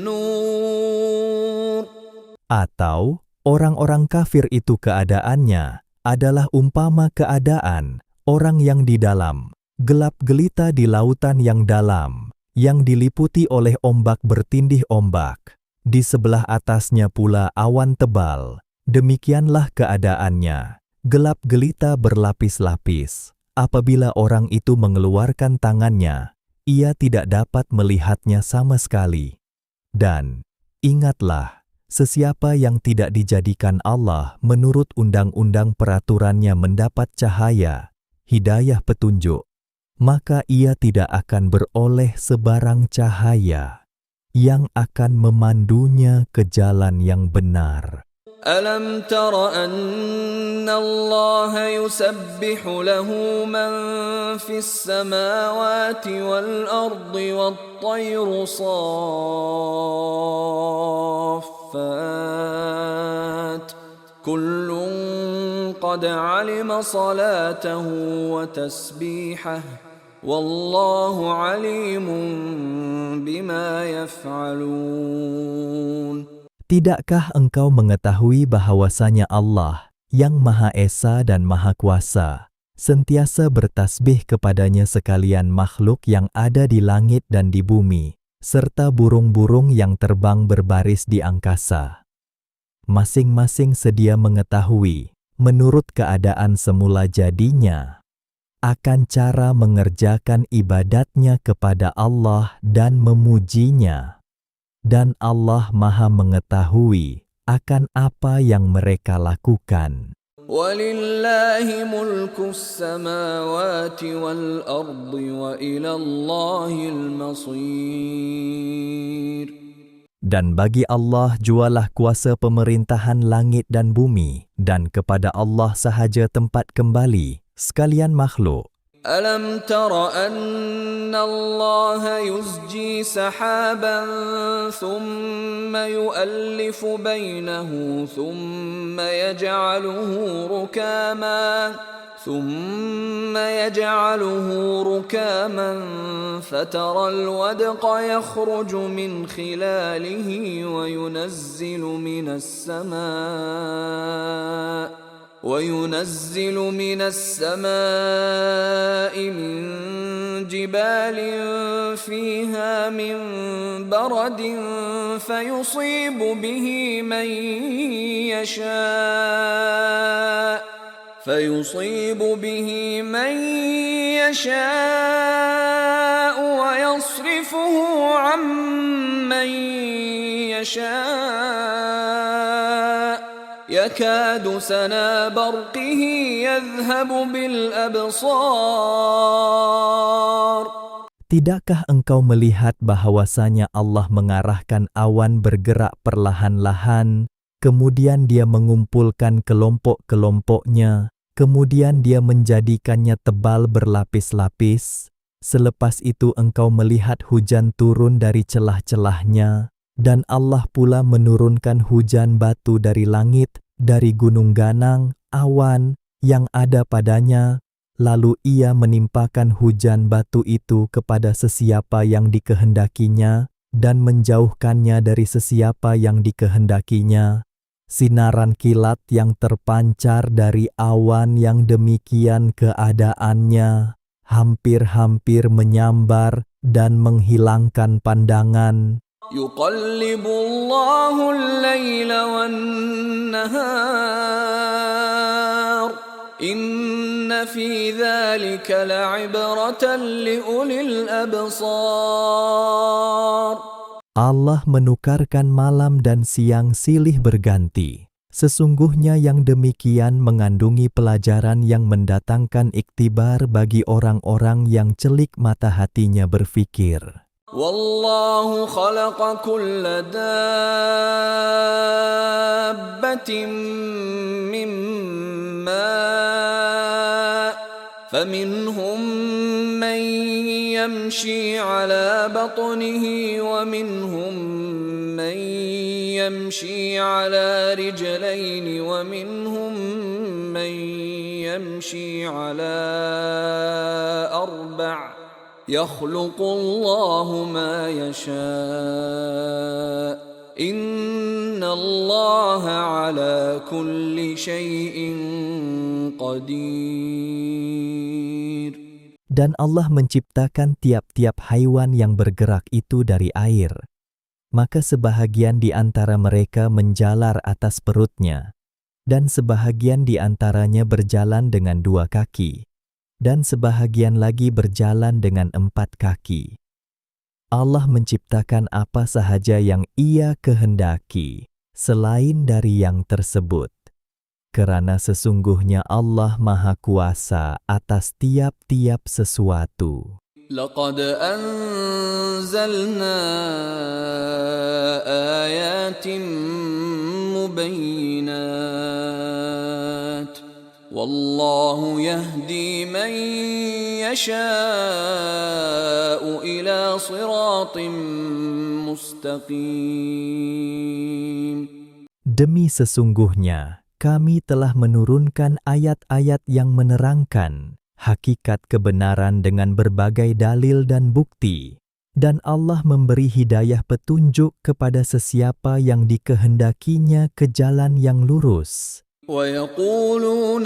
نور. Atau orang-orang kafir itu keadaannya adalah umpama keadaan orang yang di dalam gelap gelita di lautan yang dalam, yang diliputi oleh ombak bertindih ombak. Di sebelah atasnya pula awan tebal. Demikianlah keadaannya. Gelap gelita berlapis-lapis. Apabila orang itu mengeluarkan tangannya, ia tidak dapat melihatnya sama sekali. Dan ingatlah, sesiapa yang tidak dijadikan Allah menurut undang-undang peraturannya mendapat cahaya, hidayah petunjuk, maka ia tidak akan beroleh sebarang cahaya yang akan memandunya ke jalan yang benar. ألم تر أن الله يسبح له من في السماوات والأرض والطير صافات كل قد علم صلاته وتسبيحه والله عليم بما يفعلون. Tidakkah engkau mengetahui bahwasanya Allah yang Maha Esa dan Maha Kuasa sentiasa bertasbih kepadanya sekalian makhluk yang ada di langit dan di bumi, serta burung-burung yang terbang berbaris di angkasa. Masing-masing sedia mengetahui, menurut keadaan semula jadinya, akan cara mengerjakan ibadatnya kepada Allah dan memujinya. Dan Allah Maha mengetahui akan apa yang mereka lakukan. وَلِلَّهِ مُلْكُ السَّمَاوَاتِ وَالْأَرْضِ وَإِلَى اللَّهِ الْمَصِيرُ. Dan bagi Allah jualah kuasa pemerintahan langit dan bumi, dan kepada Allah sahaja tempat kembali sekalian makhluk. ألم تر أن الله يزجي سحابا ثم يؤلف بينه ثم يجعله ركاما فترى الودق يخرج من خلاله وينزل من السماء من جبال فيها من برد فيصيب به من يشاء ويصرفه عن من يشاء يكاد سنا برقه يذهب بالأبصار. Tidakkah engkau melihat bahwasanya Allah mengarahkan awan bergerak perlahan-lahan, kemudian dia mengumpulkan kelompok-kelompoknya, kemudian dia menjadikannya tebal berlapis-lapis. Selepas itu engkau melihat hujan turun dari celah-celahnya, dan Allah pula menurunkan hujan batu dari langit, dari gunung ganang, awan yang ada padanya, lalu ia menimpakan hujan batu itu kepada sesiapa yang dikehendakinya, dan menjauhkannya dari sesiapa yang dikehendakinya. Sinaran kilat yang terpancar dari awan yang demikian keadaannya, hampir-hampir menyambar dan menghilangkan pandangan. يقلب الله الليل والنهار إن في ذلك لعبرة لأولي الأبصار. Allah menukarkan malam dan siang silih berganti. Sesungguhnya yang demikian mengandungi pelajaran yang mendatangkan iktibar bagi orang-orang yang celik mata hatinya berfikir. Wallahu khalaqa kulla dabbatin min ma' faminhum man yamshi ala batnihi wa minhum man yamshi ala rijlaini wa minhum man yamshi ala arba'. يخلق الله ما يشاء إن الله على كل شيء قدير. Dan Allah menciptakan tiap-tiap haiwan yang bergerak itu dari air. Maka sebahagian di antara mereka menjalar atas perutnya, dan sebahagian di antaranya berjalan dengan 2 kaki. Dan sebahagian lagi berjalan dengan 4 kaki. Allah menciptakan apa sahaja yang Ia kehendaki, selain dari yang tersebut. Kerana sesungguhnya Allah Maha Kuasa atas tiap-tiap sesuatu. لقد أنزلنا آيات مبينات والله يهدي من يشاء إلى صراط مستقيم. Demi sesungguhnya, kami telah menurunkan ayat-ayat yang menerangkan hakikat kebenaran dengan berbagai dalil dan bukti, dan Allah memberi hidayah petunjuk kepada sesiapa yang dikehendakinya ke jalan yang lurus. وَيَقُولُونَ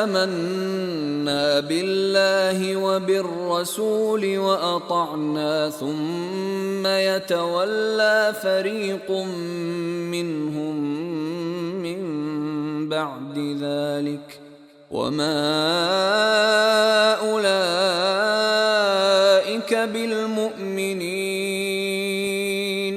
آمَنَّا بِاللَّهِ وَبِالرَّسُولِ وَأَطَعْنَا ثُمَّ يَتَوَلَّى فَرِيقٌ مِّنْهُمْ مِّن بَعْدِ ذَلِكَ وَمَا أُولَئِكَ بِالْمُؤْمِنِينَ.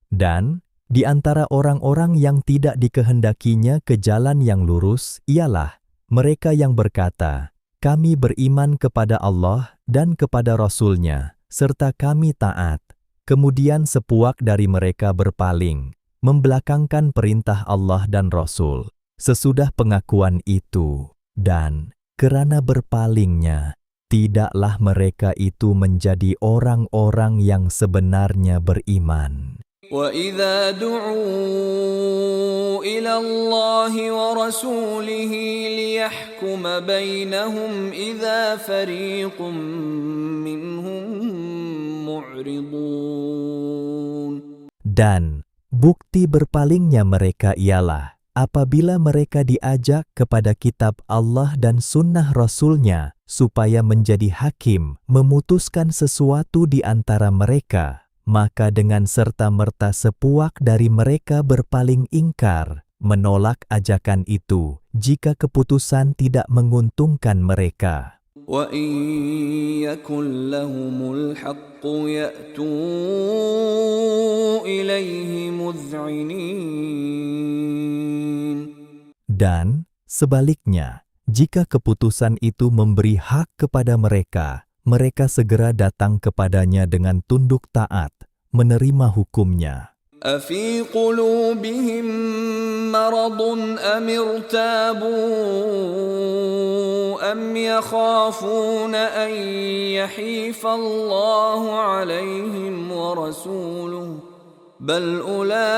Dan di antara orang-orang yang tidak dikehendakinya ke jalan yang lurus ialah mereka yang berkata, kami beriman kepada Allah dan kepada Rasul-Nya, serta kami taat. Kemudian sepuak dari mereka berpaling, membelakangkan perintah Allah dan Rasul, sesudah pengakuan itu. Dan kerana berpalingnya, tidaklah mereka itu menjadi orang-orang yang sebenarnya beriman. وَإِذَا دُعُوا إِلَى اللَّهِ وَرَسُولِهِ لِيَحْكُمَ بَيْنَهُمْ إِذَا فَرِيقٌ مِّنْهُم مُّعْرِضُونَ. Dan bukti berpalingnya mereka ialah apabila mereka diajak kepada kitab Allah dan sunnah Rasul-Nya supaya menjadi hakim, memutuskan sesuatu di antara mereka, maka dengan serta-merta sepuak dari mereka berpaling ingkar, menolak ajakan itu jika keputusan tidak menguntungkan mereka. وَإِن يَكُن لَّهُمُ الْحَقُّ يَأْتُوا إِلَيْهِ مُذْعِنِينَ. Dan sebaliknya, jika keputusan itu memberi hak kepada mereka, mereka segera datang kepadanya dengan tunduk taat, menerima hukumnya. أَفِي قُلُوبِهِم مَّرَضٌ أَمِ ارْتَابُوا أَمْ يَخَافُونَ أَن يَحِيفَ اللَّهُ عَلَيْهِمْ وَرَسُولُهُ بَلْ أُولَٰئِكَ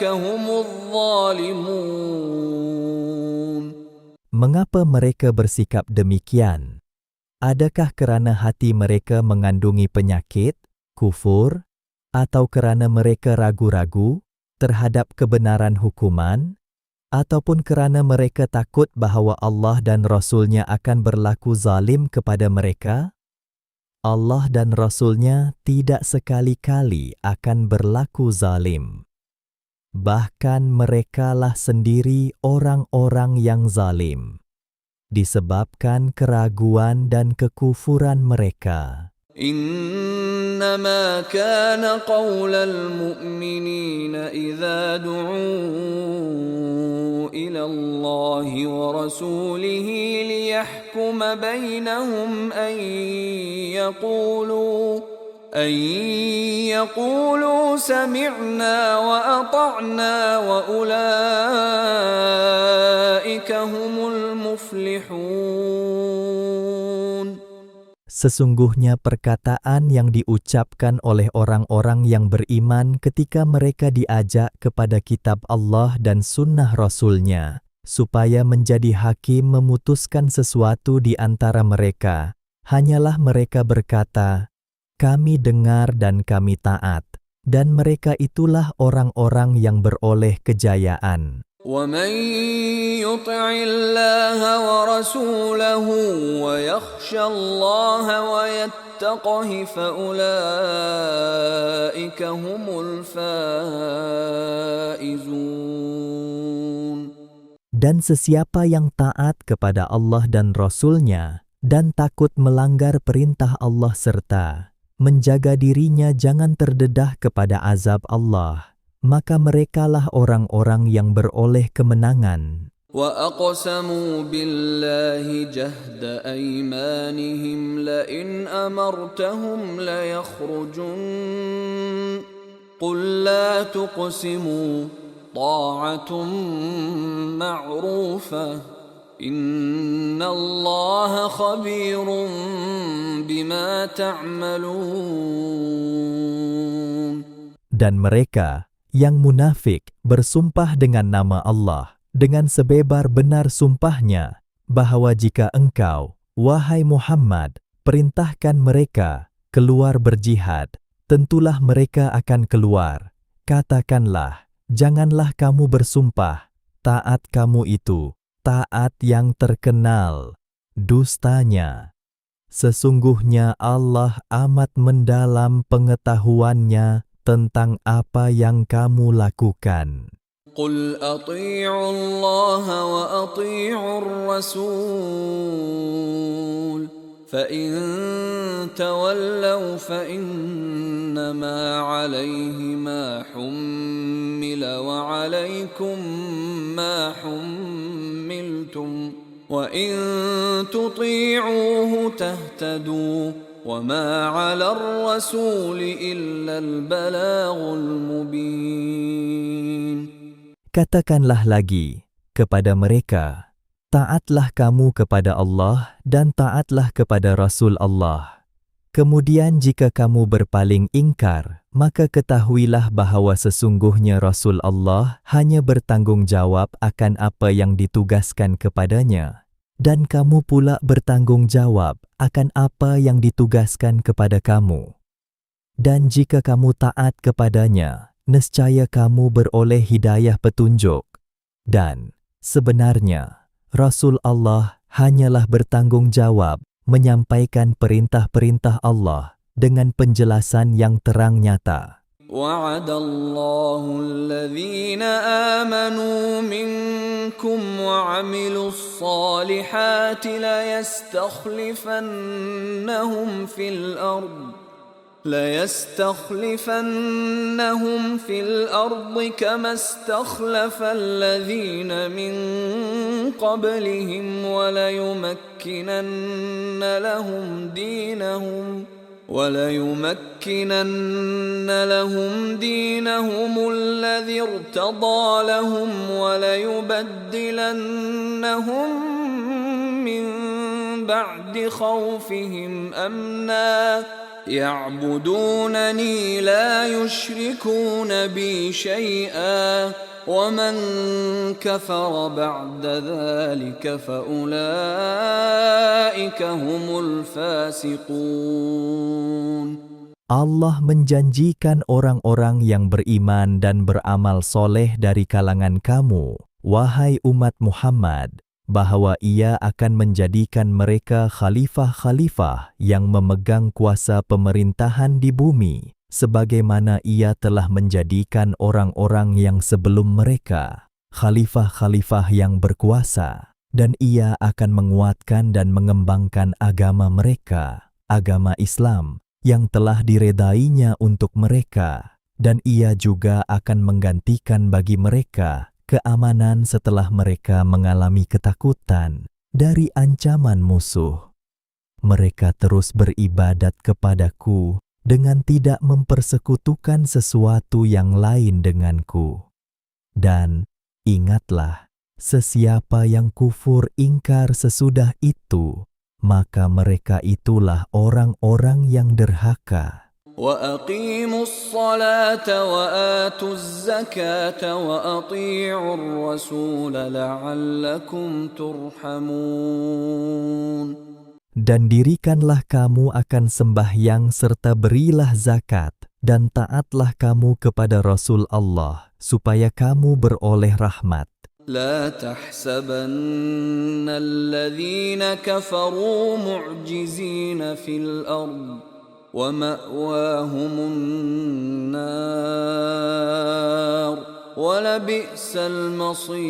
هُمُ الظَّالِمُونَ. Mengapa mereka bersikap demikian? Adakah kerana hati mereka mengandungi penyakit, kufur, atau kerana mereka ragu-ragu terhadap kebenaran hukuman, ataupun kerana mereka takut bahawa Allah dan Rasul-Nya akan berlaku zalim kepada mereka? Allah dan Rasul-Nya tidak sekali-kali akan berlaku zalim. Bahkan merekalah sendiri orang-orang yang zalim, disebabkan keraguan dan kekufuran mereka. إنما كان قول المؤمنين إذا دعوا إلى الله ورسوله ليحكم بينهم أن يقولوا سمعنا وأطعنا وأولئك هم المفلحون. Sesungguhnya perkataan yang diucapkan oleh orang-orang yang beriman ketika mereka diajak kepada kitab Allah dan sunnah Rasul-Nya, supaya menjadi hakim memutuskan sesuatu di antara mereka, hanyalah mereka berkata, "Kami dengar dan kami taat," dan mereka itulah orang-orang yang beroleh kejayaan. وَمَن يُطِعِ اللَّهَ وَرَسُولَهُ وَيَخْشَ اللَّهَ وَيَتَّقْهِ فَأُولَئِكَ هُمُ الْفَائِزُونَ. Dan sesiapa yang taat kepada Allah dan Rasul-Nya dan takut melanggar perintah Allah serta menjaga dirinya jangan terdedah kepada azab Allah, maka merekalah orang-orang yang beroleh kemenangan. وَأَقْسَمُوا بِاللَّهِ جَهْدَ أَيْمَانِهِمْ لَئِنْ أَمَرْتَهُمْ لَيَخْرُجُنَّ قُل لَّا تُقْسِمُوا طَاعَةٌ مَّعْرُوفَةٌ إِنَّ اللَّهَ خَبِيرٌ بِمَا تَعْمَلُونَ. Dan mereka yang munafik bersumpah dengan nama Allah dengan sebebar-benar sumpahnya bahawa jika engkau, wahai Muhammad, perintahkan mereka keluar berjihad, tentulah mereka akan keluar. Katakanlah, janganlah kamu bersumpah, taat kamu itu, taat yang terkenal dustanya. Sesungguhnya Allah amat mendalam pengetahuannya tentang apa yang kamu lakukan. قُلْ أَطِيعُوا اللَّهَ وَأَطِيعُوا الرَّسُولَ فَإِن تَوَلَّوْا فَإِنَّمَا عَلَيْهِ مَا حُمِّلَ وَعَلَيْكُمْ مَا حُمِّلْتُمْ وَإِن تُطِيعُوهُ تَهْتَدُوا وَمَا عَلَى الرَّسُولِ إِلَّا الْبَلَاغُ الْمُبِينُ. Katakanlah lagi kepada mereka, Taatlah kamu kepada Allah dan taatlah kepada Rasul Allah. Kemudian jika kamu berpaling ingkar, maka ketahuilah bahwa sesungguhnya Rasul Allah hanya bertanggung jawab akan apa yang ditugaskan kepadanya, dan kamu pula bertanggung jawab akan apa yang ditugaskan kepada kamu. Dan jika kamu taat kepadanya, nescaya kamu beroleh hidayah petunjuk. Dan sebenarnya, Rasul Allah hanyalah bertanggung jawab menyampaikan perintah-perintah Allah dengan penjelasan yang terang nyata. وعد الله الذين آمنوا منكم وعملوا الصالحات ليستخلفنهم في الأرض كما استخلف الذين من قبلهم وليمكنن لهم دينهم الذي ارتضى لهم وليبدلنهم من بعد خوفهم أمنا يعبدونني لا يشركون بي شيئا ومن كفر بعد ذلك فأولئك هم الفاسقون. Allah menjanjikan orang-orang yang beriman dan beramal soleh dari kalangan kamu, wahai umat Muhammad, bahwa Ia akan menjadikan mereka khalifah-khalifah yang memegang kuasa pemerintahan di bumi, sebagaimana Ia telah menjadikan orang-orang yang sebelum mereka khalifah-khalifah yang berkuasa, dan Ia akan menguatkan dan mengembangkan agama mereka, agama Islam, yang telah diredainya untuk mereka, dan Ia juga akan menggantikan bagi mereka keamanan setelah mereka mengalami ketakutan dari ancaman musuh. Mereka terus beribadat kepadaku dengan tidak mempersekutukan sesuatu yang lain denganku. Dan ingatlah, sesiapa yang kufur ingkar sesudah itu, maka mereka itulah orang-orang yang derhaka. وَأَقِيمُوا الصَّلَاةَ وَآتُوا الزَّكَاةَ وَأَطِيعُوا الرَّسُولَ لَعَلَّكُمْ تُرْحَمُونَ. Dan dirikanlah kamu akan sembahyang serta berilah zakat, dan taatlah kamu kepada Rasul Allah, supaya kamu beroleh rahmat. لا تحسبن الذين كفروا معجزين في الأرض ومأواهم النار ولبئس المصير.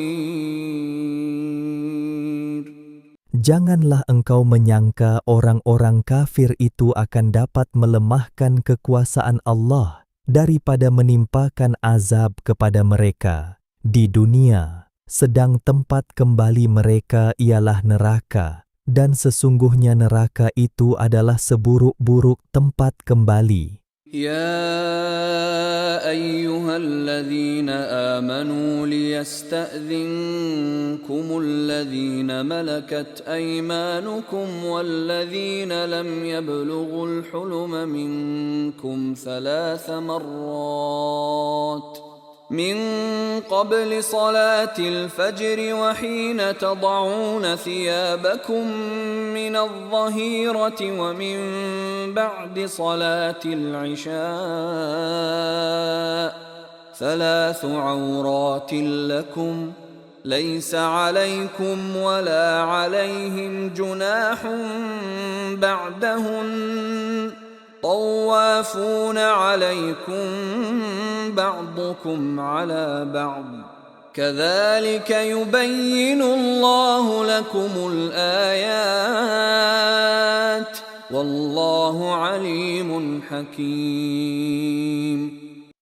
Janganlah engkau menyangka orang-orang kafir itu akan dapat melemahkan kekuasaan Allah daripada menimpakan azab kepada mereka di dunia, sedang tempat kembali mereka ialah neraka, dan sesungguhnya neraka itu adalah seburuk-buruk tempat kembali. يا أيها الذين آمنوا ليستأذنكم الذين ملكت أيمانكم والذين لم يبلغوا الحلم منكم 3 مرات من قبل صلاة الفجر وحين تضعون ثيابكم من الظهيرة ومن بعد صلاة العشاء 3 عورات لكم ليس عليكم ولا عليهم جناح بعدهن طوافون عليكم بعضكم على بعض كذلك يبين الله لكم الآيات والله عليم حكيم.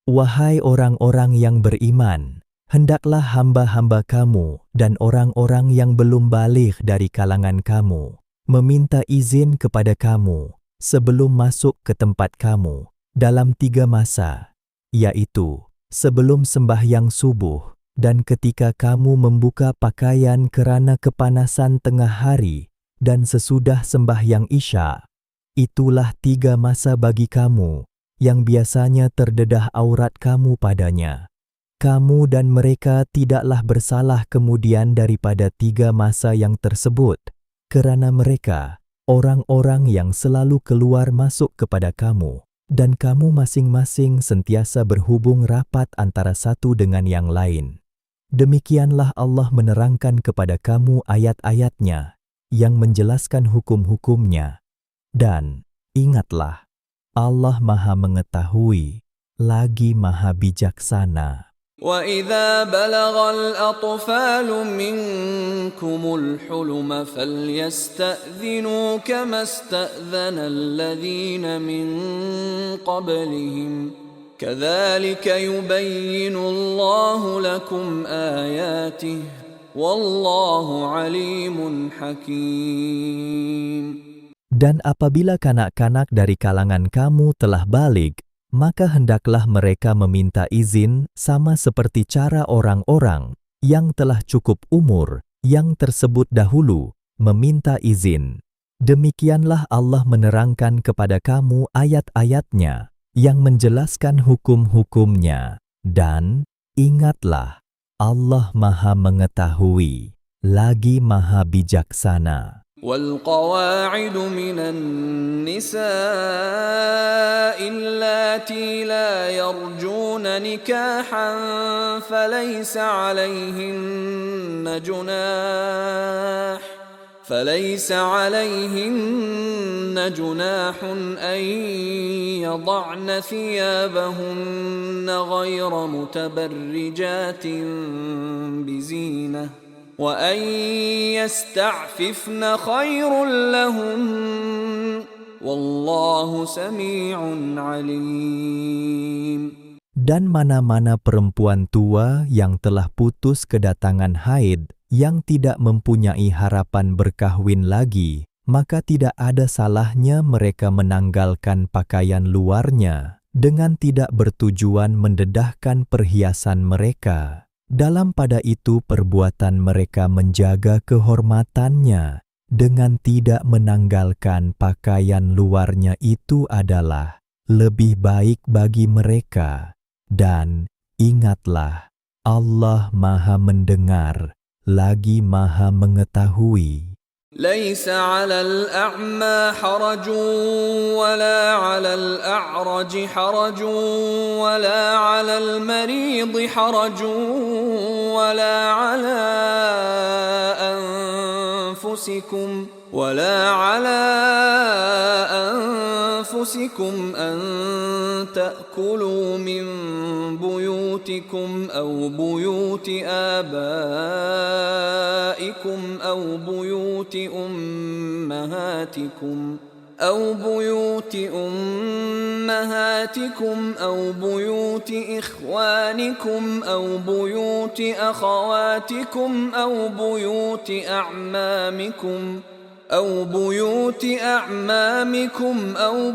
Wahai orang-orang yang beriman, hendaklah hamba-hamba kamu dan orang-orang yang belum baligh dari kalangan kamu meminta izin kepada kamu sebelum masuk ke tempat kamu dalam 3 masa, yaitu sebelum sembahyang subuh, Dan ketika kamu membuka pakaian kerana kepanasan tengah hari dan sesudah sembahyang Isya, itulah 3 masa bagi kamu yang biasanya terdedah aurat kamu padanya. Kamu dan mereka tidaklah bersalah kemudian daripada 3 masa yang tersebut, kerana mereka orang-orang yang selalu keluar masuk kepada kamu, dan kamu masing-masing sentiasa berhubung rapat antara satu dengan yang lain. Demikianlah Allah menerangkan kepada kamu ayat-ayatnya yang menjelaskan hukum-hukumnya. Dan ingatlah, Allah Maha Mengetahui lagi Maha Bijaksana. وَإِذَا بَلَغَ الْأَطْفَالُ مِنكُمُ الْحُلُمَ فَلْيَسْتَأْذِنُوا كَمَا اسْتَأْذَنَ الَّذِينَ مِن قَبْلِهِمْ كَذَلِكَ يُبَيِّنُ اللَّهُ لَكُمْ آيَاتِهِ وَاللَّهُ عَلِيمٌ حَكِيمٌ. Dan apabila kanak-kanak dari kalangan kamu telah balig, maka hendaklah mereka meminta izin sama seperti cara orang-orang yang telah cukup umur yang tersebut dahulu meminta izin. Demikianlah Allah menerangkan kepada kamu ayat-ayatnya yang menjelaskan hukum-hukumnya. Dan ingatlah, Allah Maha Mengetahui lagi Maha Bijaksana. والقواعد من النساء اللاتي لا يرجون نكاحا فليس عليهن جناح أن يضعن ثيابهن غير متبرجات بزينة وَأَن يَسْتَعْفِفْنَ خَيْرٌ لَهُنَّ وَاللَّهُ سَمِيعٌ عَلِيمٌ. Dan mana-mana perempuan tua yang telah putus kedatangan haid yang tidak mempunyai harapan berkahwin lagi, maka tidak ada salahnya mereka menanggalkan pakaian luarnya dengan tidak bertujuan mendedahkan perhiasan mereka. Dalam pada itu perbuatan mereka menjaga kehormatannya dengan tidak menanggalkan pakaian luarnya itu adalah lebih baik bagi mereka. Dan ingatlah, Allah Maha Mendengar lagi Maha Mengetahui. ليس على الأعمى حرج ولا على الأعرج حرج ولا على المريض حرج ولا على أنفسكم أن تأكلوا من بيوتكم أو بيوت آبائكم أو بيوت أمهاتكم أو بيوت إخوانكم أو بيوت أخواتكم أو بيوت أعمامكم أو بيوت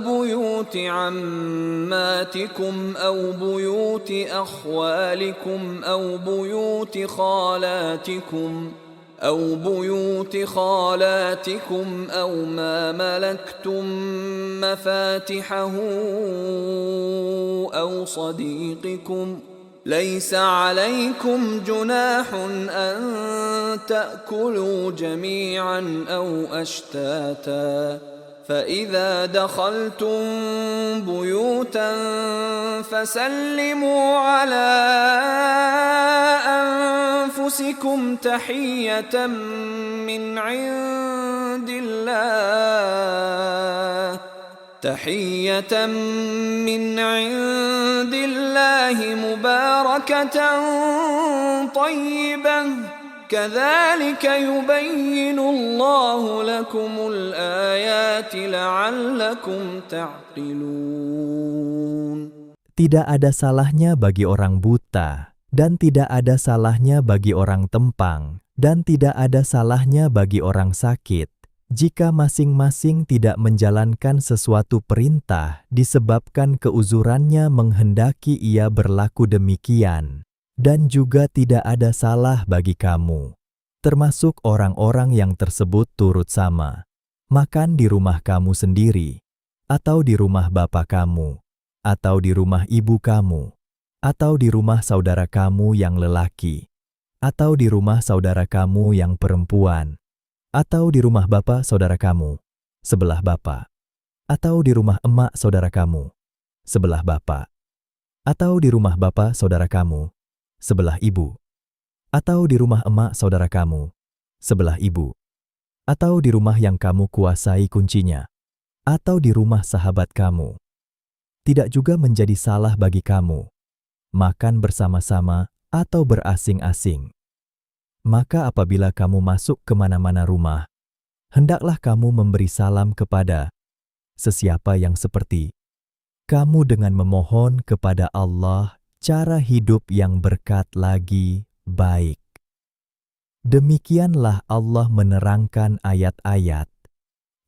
بيوت عماتكم أو بيوت أخوالكم أو بيوت خالاتكم أو ما ملكتم مفاتحه أو صديقكم ليس عليكم جناح أن تأكلوا جميعا أو أشتاتا فإذا دخلتم بيوتا فسلموا على أنفسكم تحية من عند الله مباركة طيبة كذلك يبين الله لكم الآيات لعلكم تعقلون. Tidak ada salahnya bagi orang buta, dan tidak ada salahnya bagi orang tempang, dan tidak ada salahnya bagi orang sakit, jika masing-masing tidak menjalankan sesuatu perintah disebabkan keuzurannya menghendaki ia berlaku demikian. Dan juga tidak ada salah bagi kamu, termasuk orang-orang yang tersebut turut sama, makan di rumah kamu sendiri, atau di rumah bapa kamu, atau di rumah ibu kamu, atau di rumah saudara kamu yang lelaki, atau di rumah saudara kamu yang perempuan, atau di rumah bapa saudara kamu, sebelah bapa, atau di rumah emak saudara kamu, sebelah bapa, atau di rumah bapa saudara kamu, sebelah ibu, atau di rumah emak saudara kamu, sebelah ibu, atau di rumah yang kamu kuasai kuncinya, atau di rumah sahabat kamu. Tidak juga menjadi salah bagi kamu makan bersama-sama atau berasing-asing. Maka apabila kamu masuk ke mana-mana rumah, hendaklah kamu memberi salam kepada sesiapa yang seperti kamu dengan memohon kepada Allah cara hidup yang berkat lagi baik. Demikianlah Allah menerangkan ayat-ayat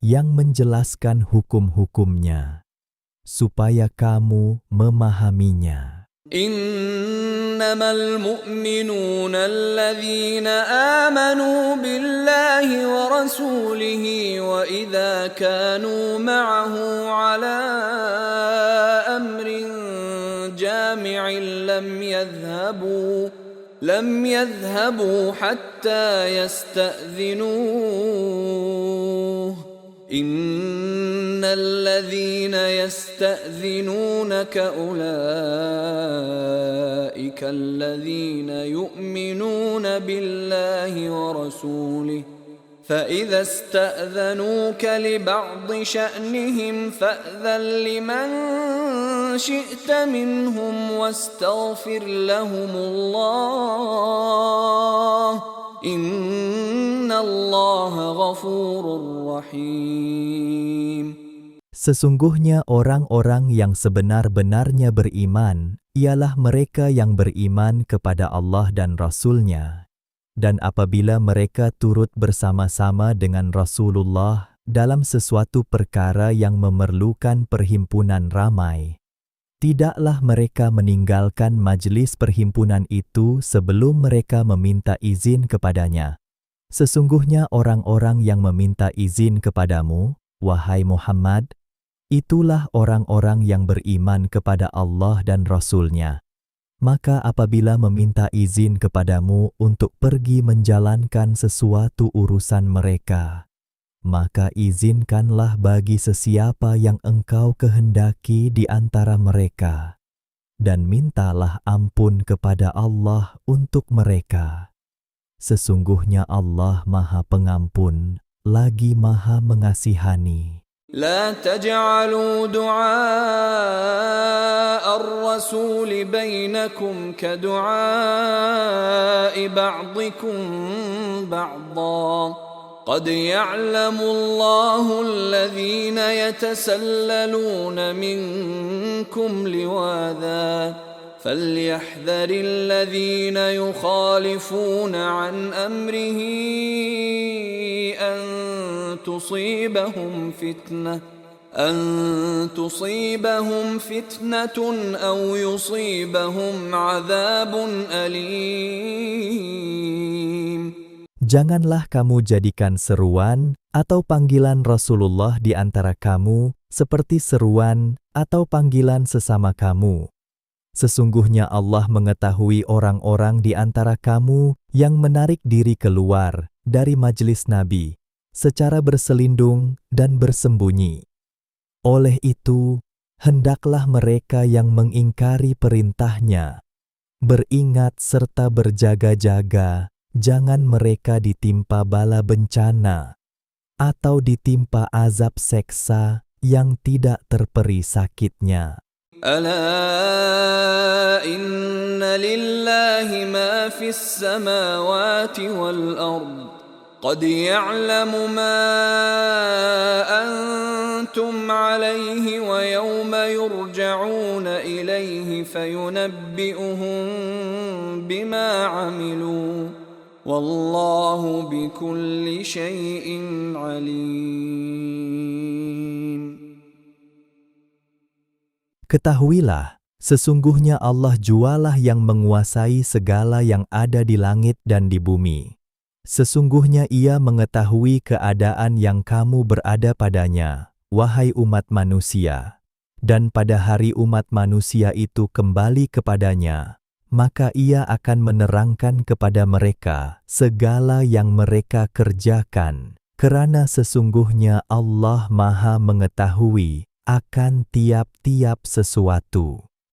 yang menjelaskan hukum-hukumnya, supaya kamu memahaminya. إنما المؤمنون الذين آمنوا بالله ورسوله وإذا كانوا معه على أمر جامع لم يذهبوا حتى يستأذنوه إن الذين يستأذنونك أولئك الذين يؤمنون بالله ورسوله فإذا استأذنوك لبعض شأنهم فأذن لمن شئت منهم واستغفر لهم الله إن الله غفور رحيم. Sesungguhnya orang-orang yang sebenar-benarnya beriman ialah mereka yang beriman kepada Allah dan Rasul-Nya. Dan apabila mereka turut bersama-sama dengan Rasulullah dalam sesuatu perkara yang memerlukan perhimpunan ramai, tidaklah mereka meninggalkan majlis perhimpunan itu sebelum mereka meminta izin kepadanya. Sesungguhnya orang-orang yang meminta izin kepadamu, wahai Muhammad, itulah orang-orang yang beriman kepada Allah dan Rasul-Nya. Maka apabila meminta izin kepadamu untuk pergi menjalankan sesuatu urusan mereka, maka izinkanlah bagi sesiapa yang engkau kehendaki di antara mereka, dan mintalah ampun kepada Allah untuk mereka. Sesungguhnya Allah Maha Pengampun, lagi Maha Mengasihani. لا تجعلوا دعاء الرسول بينكم كدعاء بعضكم بعضا قد يعلم الله الذين يتسللون منكم لواذا فليحذر الذين يخالفون عن أمره أن تصيبهم فتنة أو يصيبهم عذاب أليم. Janganlah kamu jadikan seruan atau panggilan Rasulullah di antara kamu seperti seruan atau panggilan sesama kamu. Sesungguhnya Allah mengetahui orang-orang di antara kamu yang menarik diri keluar dari majelis Nabi secara berselindung dan bersembunyi. Oleh itu, hendaklah mereka yang mengingkari perintahnya beringat serta berjaga-jaga, jangan mereka ditimpa bala bencana atau ditimpa azab seksa yang tidak terperi sakitnya. ألا إن لله ما في السماوات والأرض قد يعلم ما أنتم عليه ويوم يرجعون إليه فينبئهم بما عملوا والله بكل شيء عليم. Ketahuilah, Sesungguhnya Allah jualah yang menguasai segala yang ada di langit dan di bumi. Sesungguhnya Ia mengetahui keadaan yang kamu berada padanya, wahai umat manusia. Dan pada hari umat manusia itu kembali kepadanya, maka Ia akan menerangkan kepada mereka segala yang mereka kerjakan, karena sesungguhnya Allah Maha Mengetahui akan tiap-tiap sesuatu.